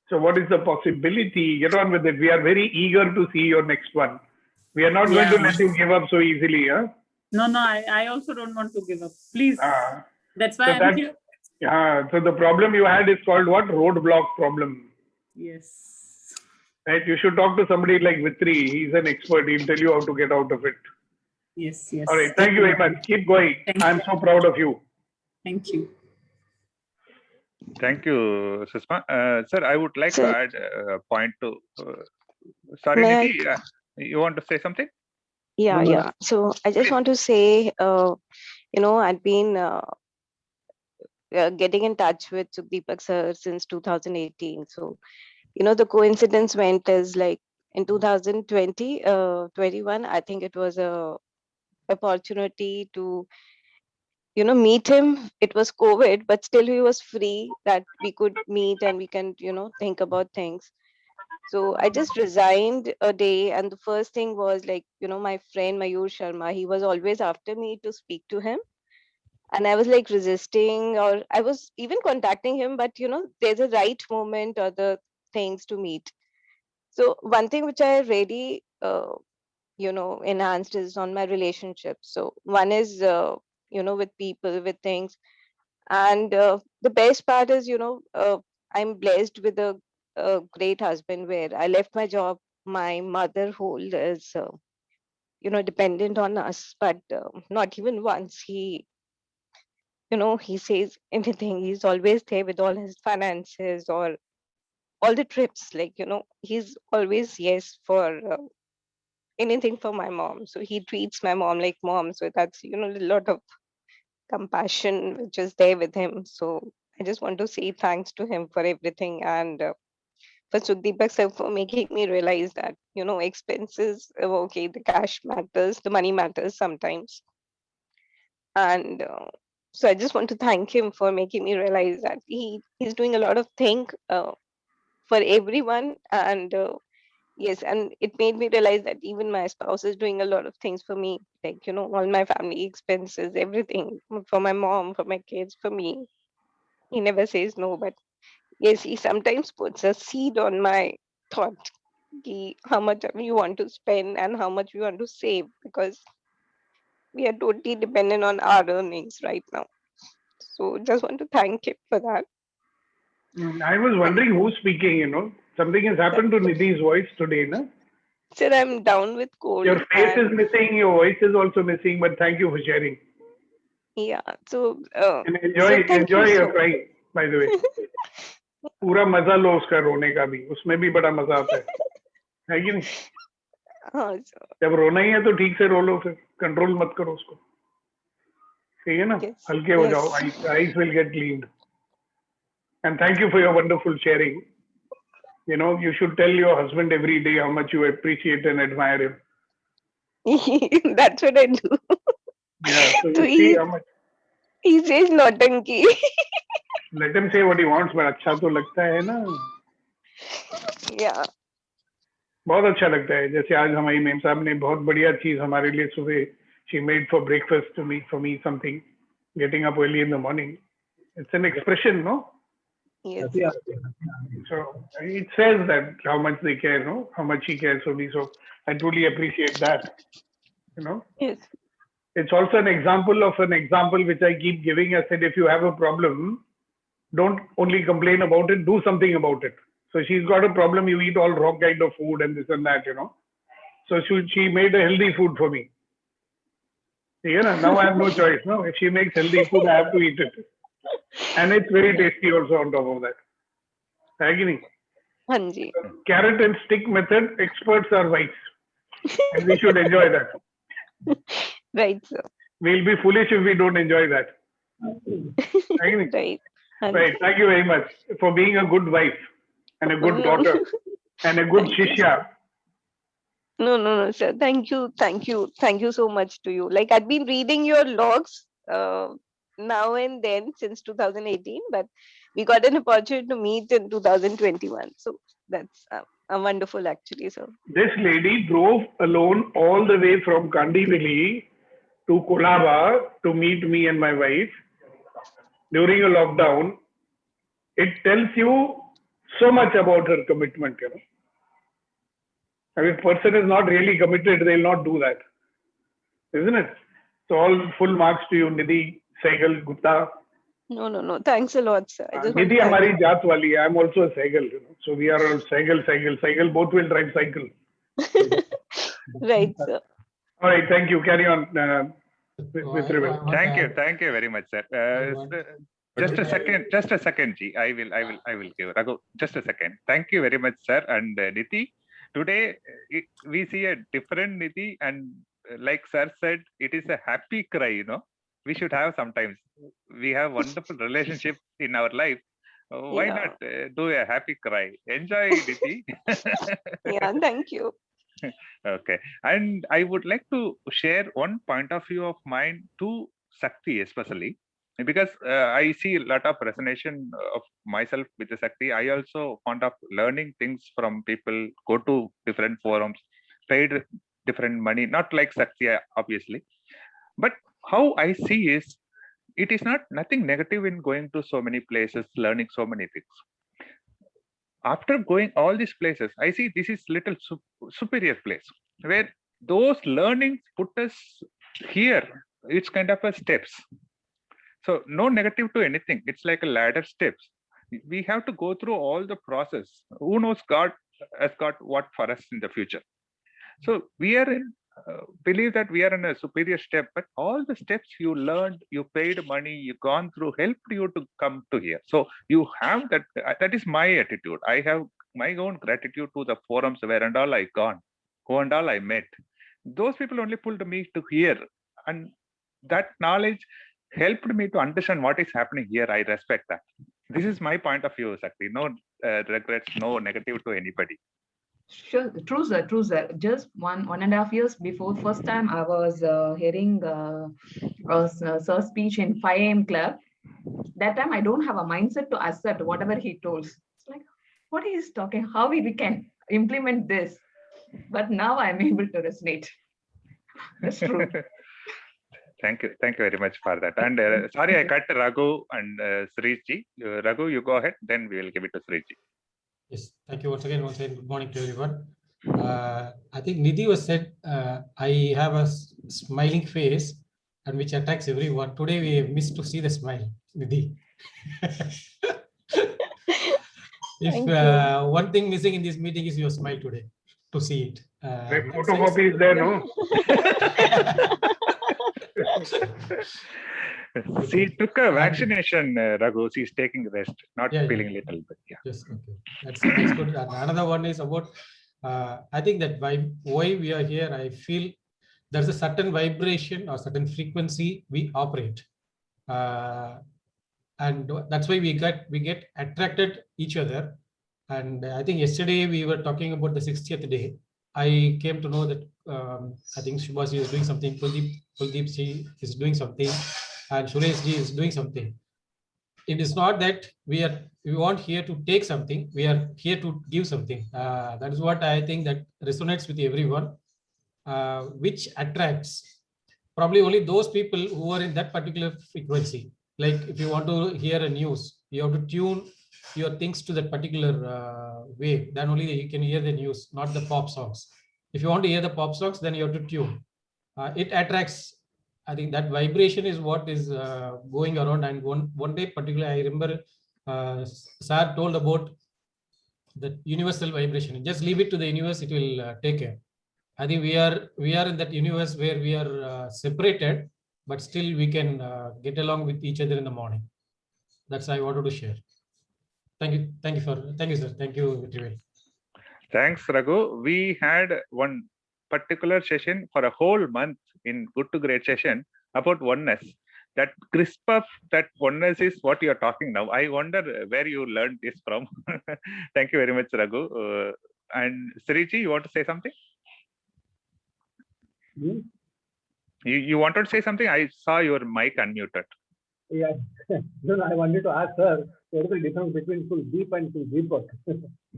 A: So what is the possibility? Get on with it. We are very eager to see your next one. We are not going to let you give up so easily. Huh?
M: No, I also don't want to give up. Please. That's why
A: so
M: I'm here.
A: Yeah. So the problem you had is called what? Roadblock problem.
M: Yes.
A: Right. You should talk to somebody like Vitri. He's an expert. He'll tell you how to get out of it.
M: Yes, yes.
A: All right. Thank you very much. Keep going. I'm so proud of you.
M: Thank you.
C: Thank you, Susma. Sir, I would like to add a point to. Sorry,
N: May
C: Niti, you want to say something?
N: Yeah. So I just want to say, I'd been getting in touch with Sukhdeepak sir since 2018. So, the coincidence went as like in 2020, 21, I think it was a opportunity to, meet him. It was COVID, but still he was free that we could meet and we can, think about things. So I just resigned a day, and the first thing was like, my friend Mayur Sharma, he was always after me to speak to him. And I was like resisting, or I was even contacting him, but there's a right moment or the things to meet. So one thing which I really, enhanced is on my relationships. So one is, with people, with things. And the best part is, I'm blessed with a great husband where I left my job. My mother hold is, dependent on us, but not even once he says anything. He's always there with all his finances or all the trips. Like, he's always yes for anything for my mom. So he treats my mom like mom. So that's, a lot of compassion which is there with him. So I just want to say thanks to him for everything, and for Sukhdeepak sir for making me realize that, expenses, okay, the cash matters, the money matters sometimes. And so I just want to thank him for making me realize that he's doing a lot of things for everyone. And yes, and it made me realize that even my spouse is doing a lot of things for me, like, all my family expenses, everything for my mom, for my kids, for me. He never says no, but yes, he sometimes puts a seed on my thought, how much you want to spend and how much we want to save, because we are totally dependent on our earnings right now. So just want to thank him for that.
A: I was wondering who's speaking. Something has happened to Nidhi's voice today, no?
N: Sir, I'm down with cold.
A: Your face is missing, your voice is also missing, but thank you for sharing.
N: Yeah, so
A: and enjoy your crying, by the way. पूरा मजा लो उसका रोने का भी, उसमें भी बड़ा मजा आता है कि नहीं?
N: हाँ,
A: जब रोना ही है तो ठीक से रो लो, फिर कंट्रोल मत करो उसको, ठीक है ना? हल्के हो जाओ, eyes will get cleaned. And thank you for your wonderful sharing. You should tell your husband every day how much you appreciate and admire him.
N: That's what I do.
A: Yeah, so you see how much.
N: He says nautanki.
A: Let him say what he wants, but अच्छा तो लगता है ना?
N: Yeah.
A: बहुत अच्छा लगता है. जैसे आज हमारी मेम साहब ने बहुत बढ़िया चीज हमारे लिए सुबह, she made for breakfast for me something, getting up early in the morning. It's an expression, no?
N: Yes.
A: So it says that how much they care, no? How much he cares for me. So I truly appreciate that.
N: Yes.
A: It's also an example of an example which I keep giving. I said, if you have a problem, don't only complain about it, do something about it. So she's got a problem. You eat all wrong kind of food and this and that, So she made a healthy food for me. Now I have no choice. No, if she makes healthy food, I have to eat it. And it's very tasty also on top of that. Agni.
N: Hanji.
A: Carrot and stick method, experts are wise. And we should enjoy that.
N: Right, sir.
A: We'll be foolish if we don't enjoy that. Agni.
N: Right.
A: Right. Thank you very much for being a good wife and a good daughter and a good shishya.
N: No, sir. Thank you so much to you. Like, I've been reading your logs now and then since 2018, but we got an opportunity to meet in 2021. So that's wonderful, actually, sir.
A: This lady drove alone all the way from Kandivali to Kolaba to meet me and my wife during a lockdown. It tells you so much about her commitment, If a person is not really committed, they'll not do that. Isn't it? So all full marks to you, Nidhi, Sehgal, Gupta.
N: No. Thanks a lot, sir.
A: Nidhi hamari jaat wali. I'm also a Sehgal, So we are all Sehgal, both will drive cycle.
N: Right, sir.
A: All right, thank you. Carry on with Rivel.
C: Thank you very much, sir. Just a second, G. I will give Raghu just a second. Thank you very much, sir. And Nidhi, today we see a different Nidhi, and like sir said, it is a happy cry. We should have sometimes. We have wonderful relationship in our life. Why not do a happy cry? Enjoy, Nidhi.
N: Yeah, thank you.
C: Okay, and I would like to share one point of view of mine to Sakti especially. Because I see a lot of resonation of myself with the Sakti. I also fond of learning things from people, go to different forums, paid different money, not like Sakti, obviously. But how I see is, it is nothing negative in going to so many places, learning so many things. After going all these places, I see this is little superior place where those learnings put us here. It's kind of a steps. So no negative to anything. It's like a ladder steps. We have to go through all the process. Who knows, God has got what for us in the future. So we are believe that we are in a superior step, but all the steps you learned, you paid money, you gone through, helped you to come to here. So you have that is my attitude. I have my own gratitude to the forums where and all I gone, who and all I met. Those people only pulled me to here, and that knowledge helped me to understand what is happening here. I respect that. This is my point of view, Sakti. No regrets, no negative to anybody.
L: Sure, true, sir. Just 1.5 years before, first time I was hearing Sir's speech in 5 AM club. That time I don't have a mindset to accept whatever he told. It's like, what he is talking, how we can implement this. But now I'm able to resonate. That's true.
C: Thank you very much for that. And sorry, I cut Raghu and Sriji. Raghu, you go ahead, then we will give it to Sriji.
H: Yes, thank you once again. Good morning to everyone. I think Nidhi was said, I have a smiling face and which attracts everyone. Today we missed to see the smile, Nidhi. If one thing missing in this meeting is your smile today, to see it.
A: Photocopy is there, no?
C: She took a vaccination, Raghu. She's taking rest, not feeling little bit. Yeah.
H: Yes, okay. That's good. Another one is about, I think that why we are here, I feel there's a certain vibration or certain frequency we operate. And that's why we get attracted each other. And I think yesterday we were talking about the 60th day. I came to know that I think Subhash is doing something, Kuldeep ji is doing something, and Suresh ji is doing something. It is not that we want here to take something, we are here to give something. That is what I think that resonates with everyone, which attracts probably only those people who are in that particular frequency. Like if you want to hear a news, you have to tune your things to that particular wave, then only you can hear the news, not the pop songs. If you want to hear the pop songs, then you have to tune. It attracts. I think that vibration is what is going around. And one day particularly, I remember Sir told about that universal vibration. Just leave it to the universe; it will take care. I think we are in that universe where we are separated, but still we can get along with each other in the morning. That's I wanted to share. Thank you, sir. Thank you, Vetrivel.
C: Thanks, Raghu. We had one particular session for a whole month in Good to Great session about oneness. That crisp of that oneness is what you are talking now. I wonder where you learned this from. Thank you very much, Raghu. And Sriji, you want to say something? You wanted to say something? I saw your mic unmuted.
J: Yeah, no, I wanted to ask her what is the difference between full deep and full deeper.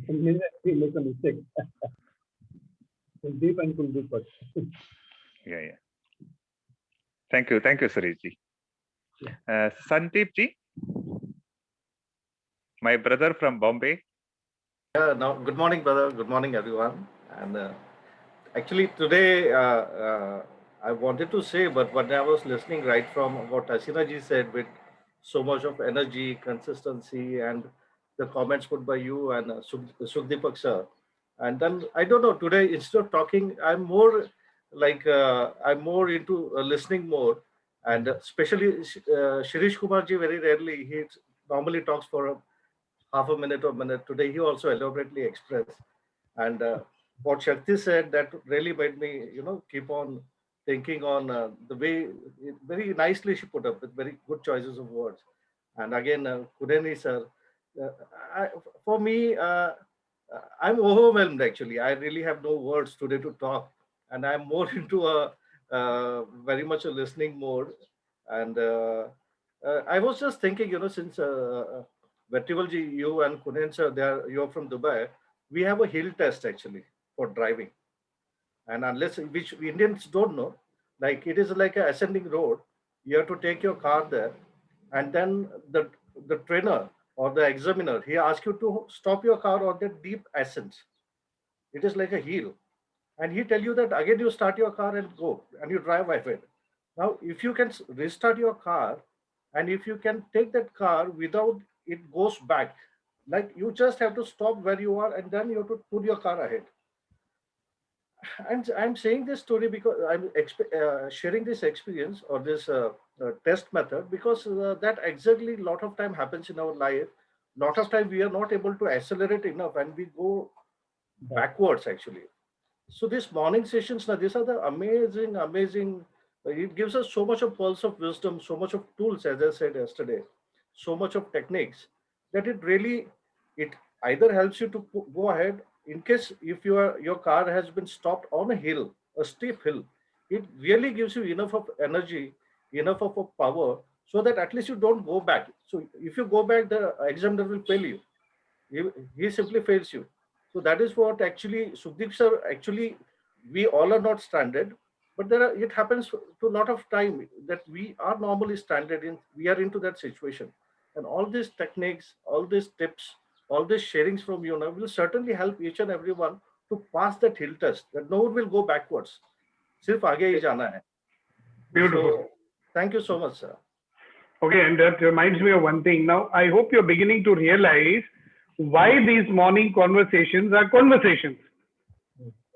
J: He makes a mistake. Full deep and full deeper.
C: Yeah. Thank you, Sriji. Sandeep ji, my brother from Bombay.
O: Yeah, now, good morning, brother. Good morning, everyone. And actually, today I wanted to say, but when I was listening right from what Asina ji said, with so much of energy, consistency, and the comments put by you and Sukhdeepak sir. And then, I don't know, today, instead of talking, I'm more like, I'm more into listening more. And especially Shirish Kumar ji, very rarely, he normally talks for half a minute or a minute. Today, he also elaborately expressed. And what Shakti said, that really made me, keep on thinking on the way, very nicely she put up with very good choices of words. And again, Kudeni sir, for me, I'm overwhelmed actually. I really have no words today to talk. And I'm more into a very much a listening mode. And I was just thinking, since Vetrivel ji, you and Kunen sir, you're from Dubai, we have a hill test actually for driving. And unless, which Indians don't know, like it is like an ascending road, you have to take your car there, and then the trainer or the examiner, he asks you to stop your car on that deep ascent. It is like a hill. And he tell you that again you start your car and go, and you drive ahead. Now, if you can restart your car, and if you can take that car without it goes back, like you just have to stop where you are, and then you have to put your car ahead. And I'm saying this story because I'm sharing this experience or this test method because that exactly a lot of time happens in our life. Lot of time we are not able to accelerate enough and we go backwards actually. So these morning sessions, now these are the amazing. It gives us so much of pulse of wisdom, so much of tools, as I said yesterday, so much of techniques that it either helps you to go ahead. In case if your car has been stopped on a hill, a steep hill, it really gives you enough of energy, enough of a power, so that at least you don't go back. So if you go back, the examiner will fail you. He simply fails you. So that is what actually Sukhdeep sir, actually we all are not stranded, but it happens to a lot of time that we are normally stranded we are into that situation. And all these techniques, all these tips, all these sharings from you now will certainly help each and everyone to pass that hill test, that no one will go backwards. Sirf aage hi jana hai.
A: Beautiful.
O: So, thank you so much, sir.
A: Okay, and that reminds me of one thing. Now, I hope you're beginning to realize why these morning conversations are conversations.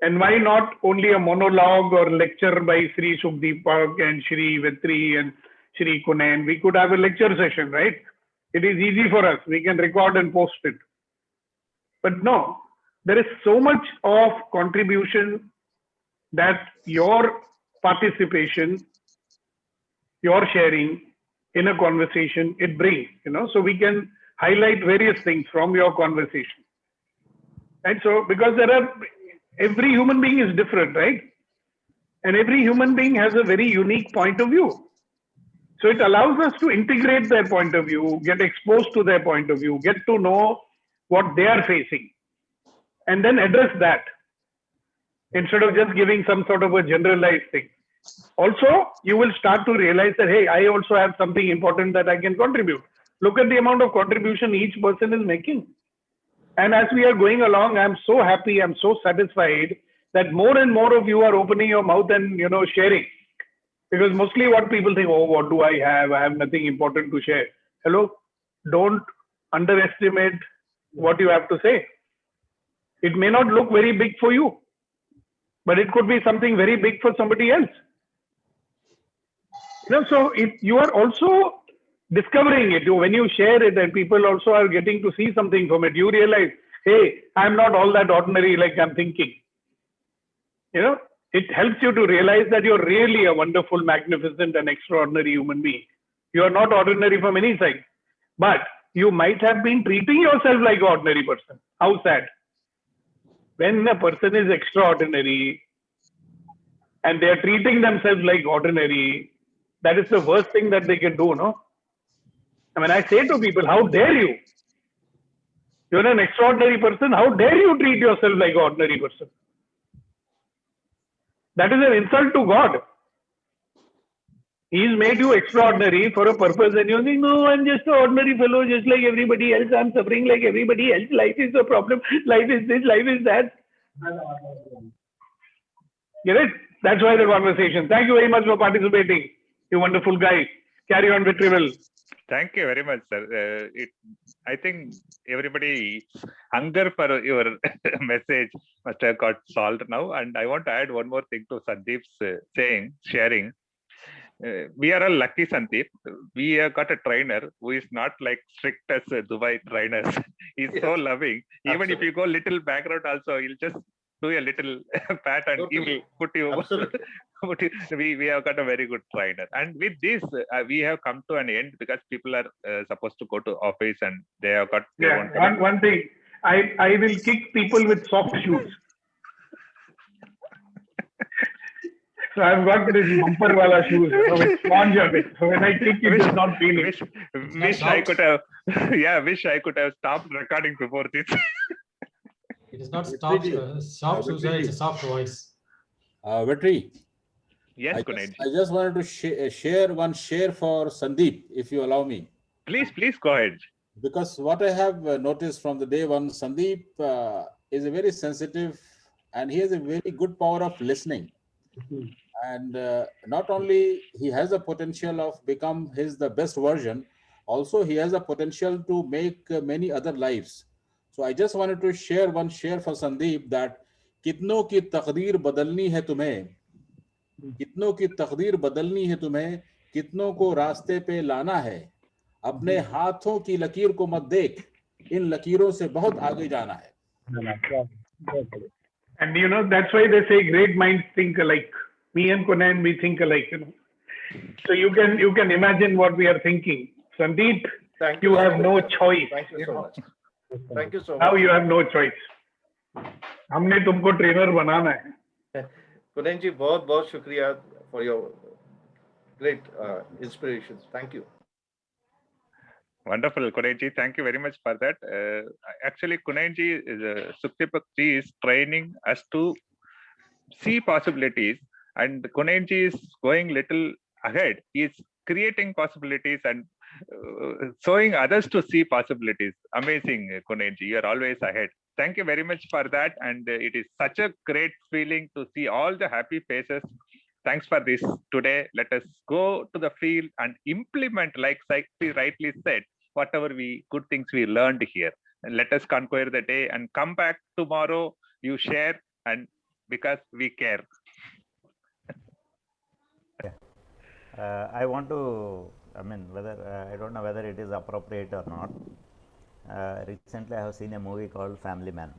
A: And why not only a monologue or lecture by Sri Sukhdeepak and Sri Vetri and Sri Kunen. We could have a lecture session, right? It is easy for us. We can record and post it. But no, there is so much of contribution that your participation, your sharing in a conversation, it brings, so we can highlight various things from your conversation. And so, because every human being is different, right? And every human being has a very unique point of view. So it allows us to integrate their point of view, get exposed to their point of view, get to know what they are facing, and then address that instead of just giving some sort of a generalized thing. Also, you will start to realize that, hey, I also have something important that I can contribute. Look at the amount of contribution each person is making. And as we are going along, I'm so happy, I'm so satisfied that more and more of you are opening your mouth and, sharing. Because mostly what people think, oh, what do I have? I have nothing important to share. Hello, don't underestimate what you have to say. It may not look very big for you, but it could be something very big for somebody else. So you are also discovering it. When you share it and people also are getting to see something from it, you realize, hey, I'm not all that ordinary like I'm thinking. It helps you to realize that you're really a wonderful, magnificent, and extraordinary human being. You are not ordinary from any side, but you might have been treating yourself like an ordinary person. How sad. When a person is extraordinary and they are treating themselves like ordinary, that is the worst thing that they can do, no? I mean, I say to people, how dare you? You're an extraordinary person. How dare you treat yourself like an ordinary person? That is an insult to God. He's made you extraordinary for a purpose, and you think, no, I'm just an ordinary fellow, just like everybody else. I'm suffering like everybody else. Life is the problem. Life is this, life is that. Get it? That's why the conversation. Thank you very much for participating. You wonderful guy. Carry on with Tribble.
C: Thank you very much, sir. I think everybody's hunger for your message must have got solved now. And I want to add one more thing to Sandeep's sharing. We are all lucky, Sandeep. We have got a trainer who is not like strict as Dubai trainers. He's so loving. Even
O: Absolutely.
C: if you go little background also, he'll just do a little pat and he will put you. We have got a very good trainer. And with this, we have come to an end because people are supposed to go to office and they have got their own.
A: One thing. I will kick people with soft shoes. So I've got this bumper wala shoes with sponge on it. So when I kick, it does not feel it.
C: Wish I could have, wish I could have stopped recording before this.
H: It is not soft shoes, it's a soft voice.
E: Vetri.
C: Yes,
E: I just wanted to share for Sandeep, if you allow me.
C: Please go ahead.
E: Because what I have noticed from the day one, Sandeep is a very sensitive and he has a very good power of listening. And not only he has a potential of become the best version, also he has a potential to make many other lives. So I just wanted to share for Sandeep that कितनों की तकदीर बदलनी है तुम्हें, कितनों की तकदीर बदलनी है तुम्हें, कितनों को रास्ते पे लाना है, अपने हाथों की लकीर को मत देख, इन लकीरों से बहुत आगे जाना है.
A: And that's why they say great minds think alike. Me and Kunayan, we think alike. So you can imagine what we are thinking. Sandeep, you have no choice.
O: Thank you so much. Thank you so much.
A: Now you have no choice. हमने तुमको trainer बनाना है.
O: कुनैन जी बहुत बहुत शुक्रिया for your great inspirations. Thank you.
C: Wonderful, Kunayan ji. Thank you very much for that. Actually, Kunayan ji, Sukdeep ji is training us to see possibilities, and Kunayan ji is going little ahead. He is creating possibilities and showing others to see possibilities. Amazing, Kunayan ji. You are always ahead. Thank you very much for that. And it is such a great feeling to see all the happy faces. Thanks for this today. Let us go to the field and implement, like Saikti rightly said, whatever good things we learned here. And let us conquer the day and come back tomorrow. You share, and because we care.
B: I want to, I don't know whether it is appropriate or not. Recently, I have seen a movie called Family Man.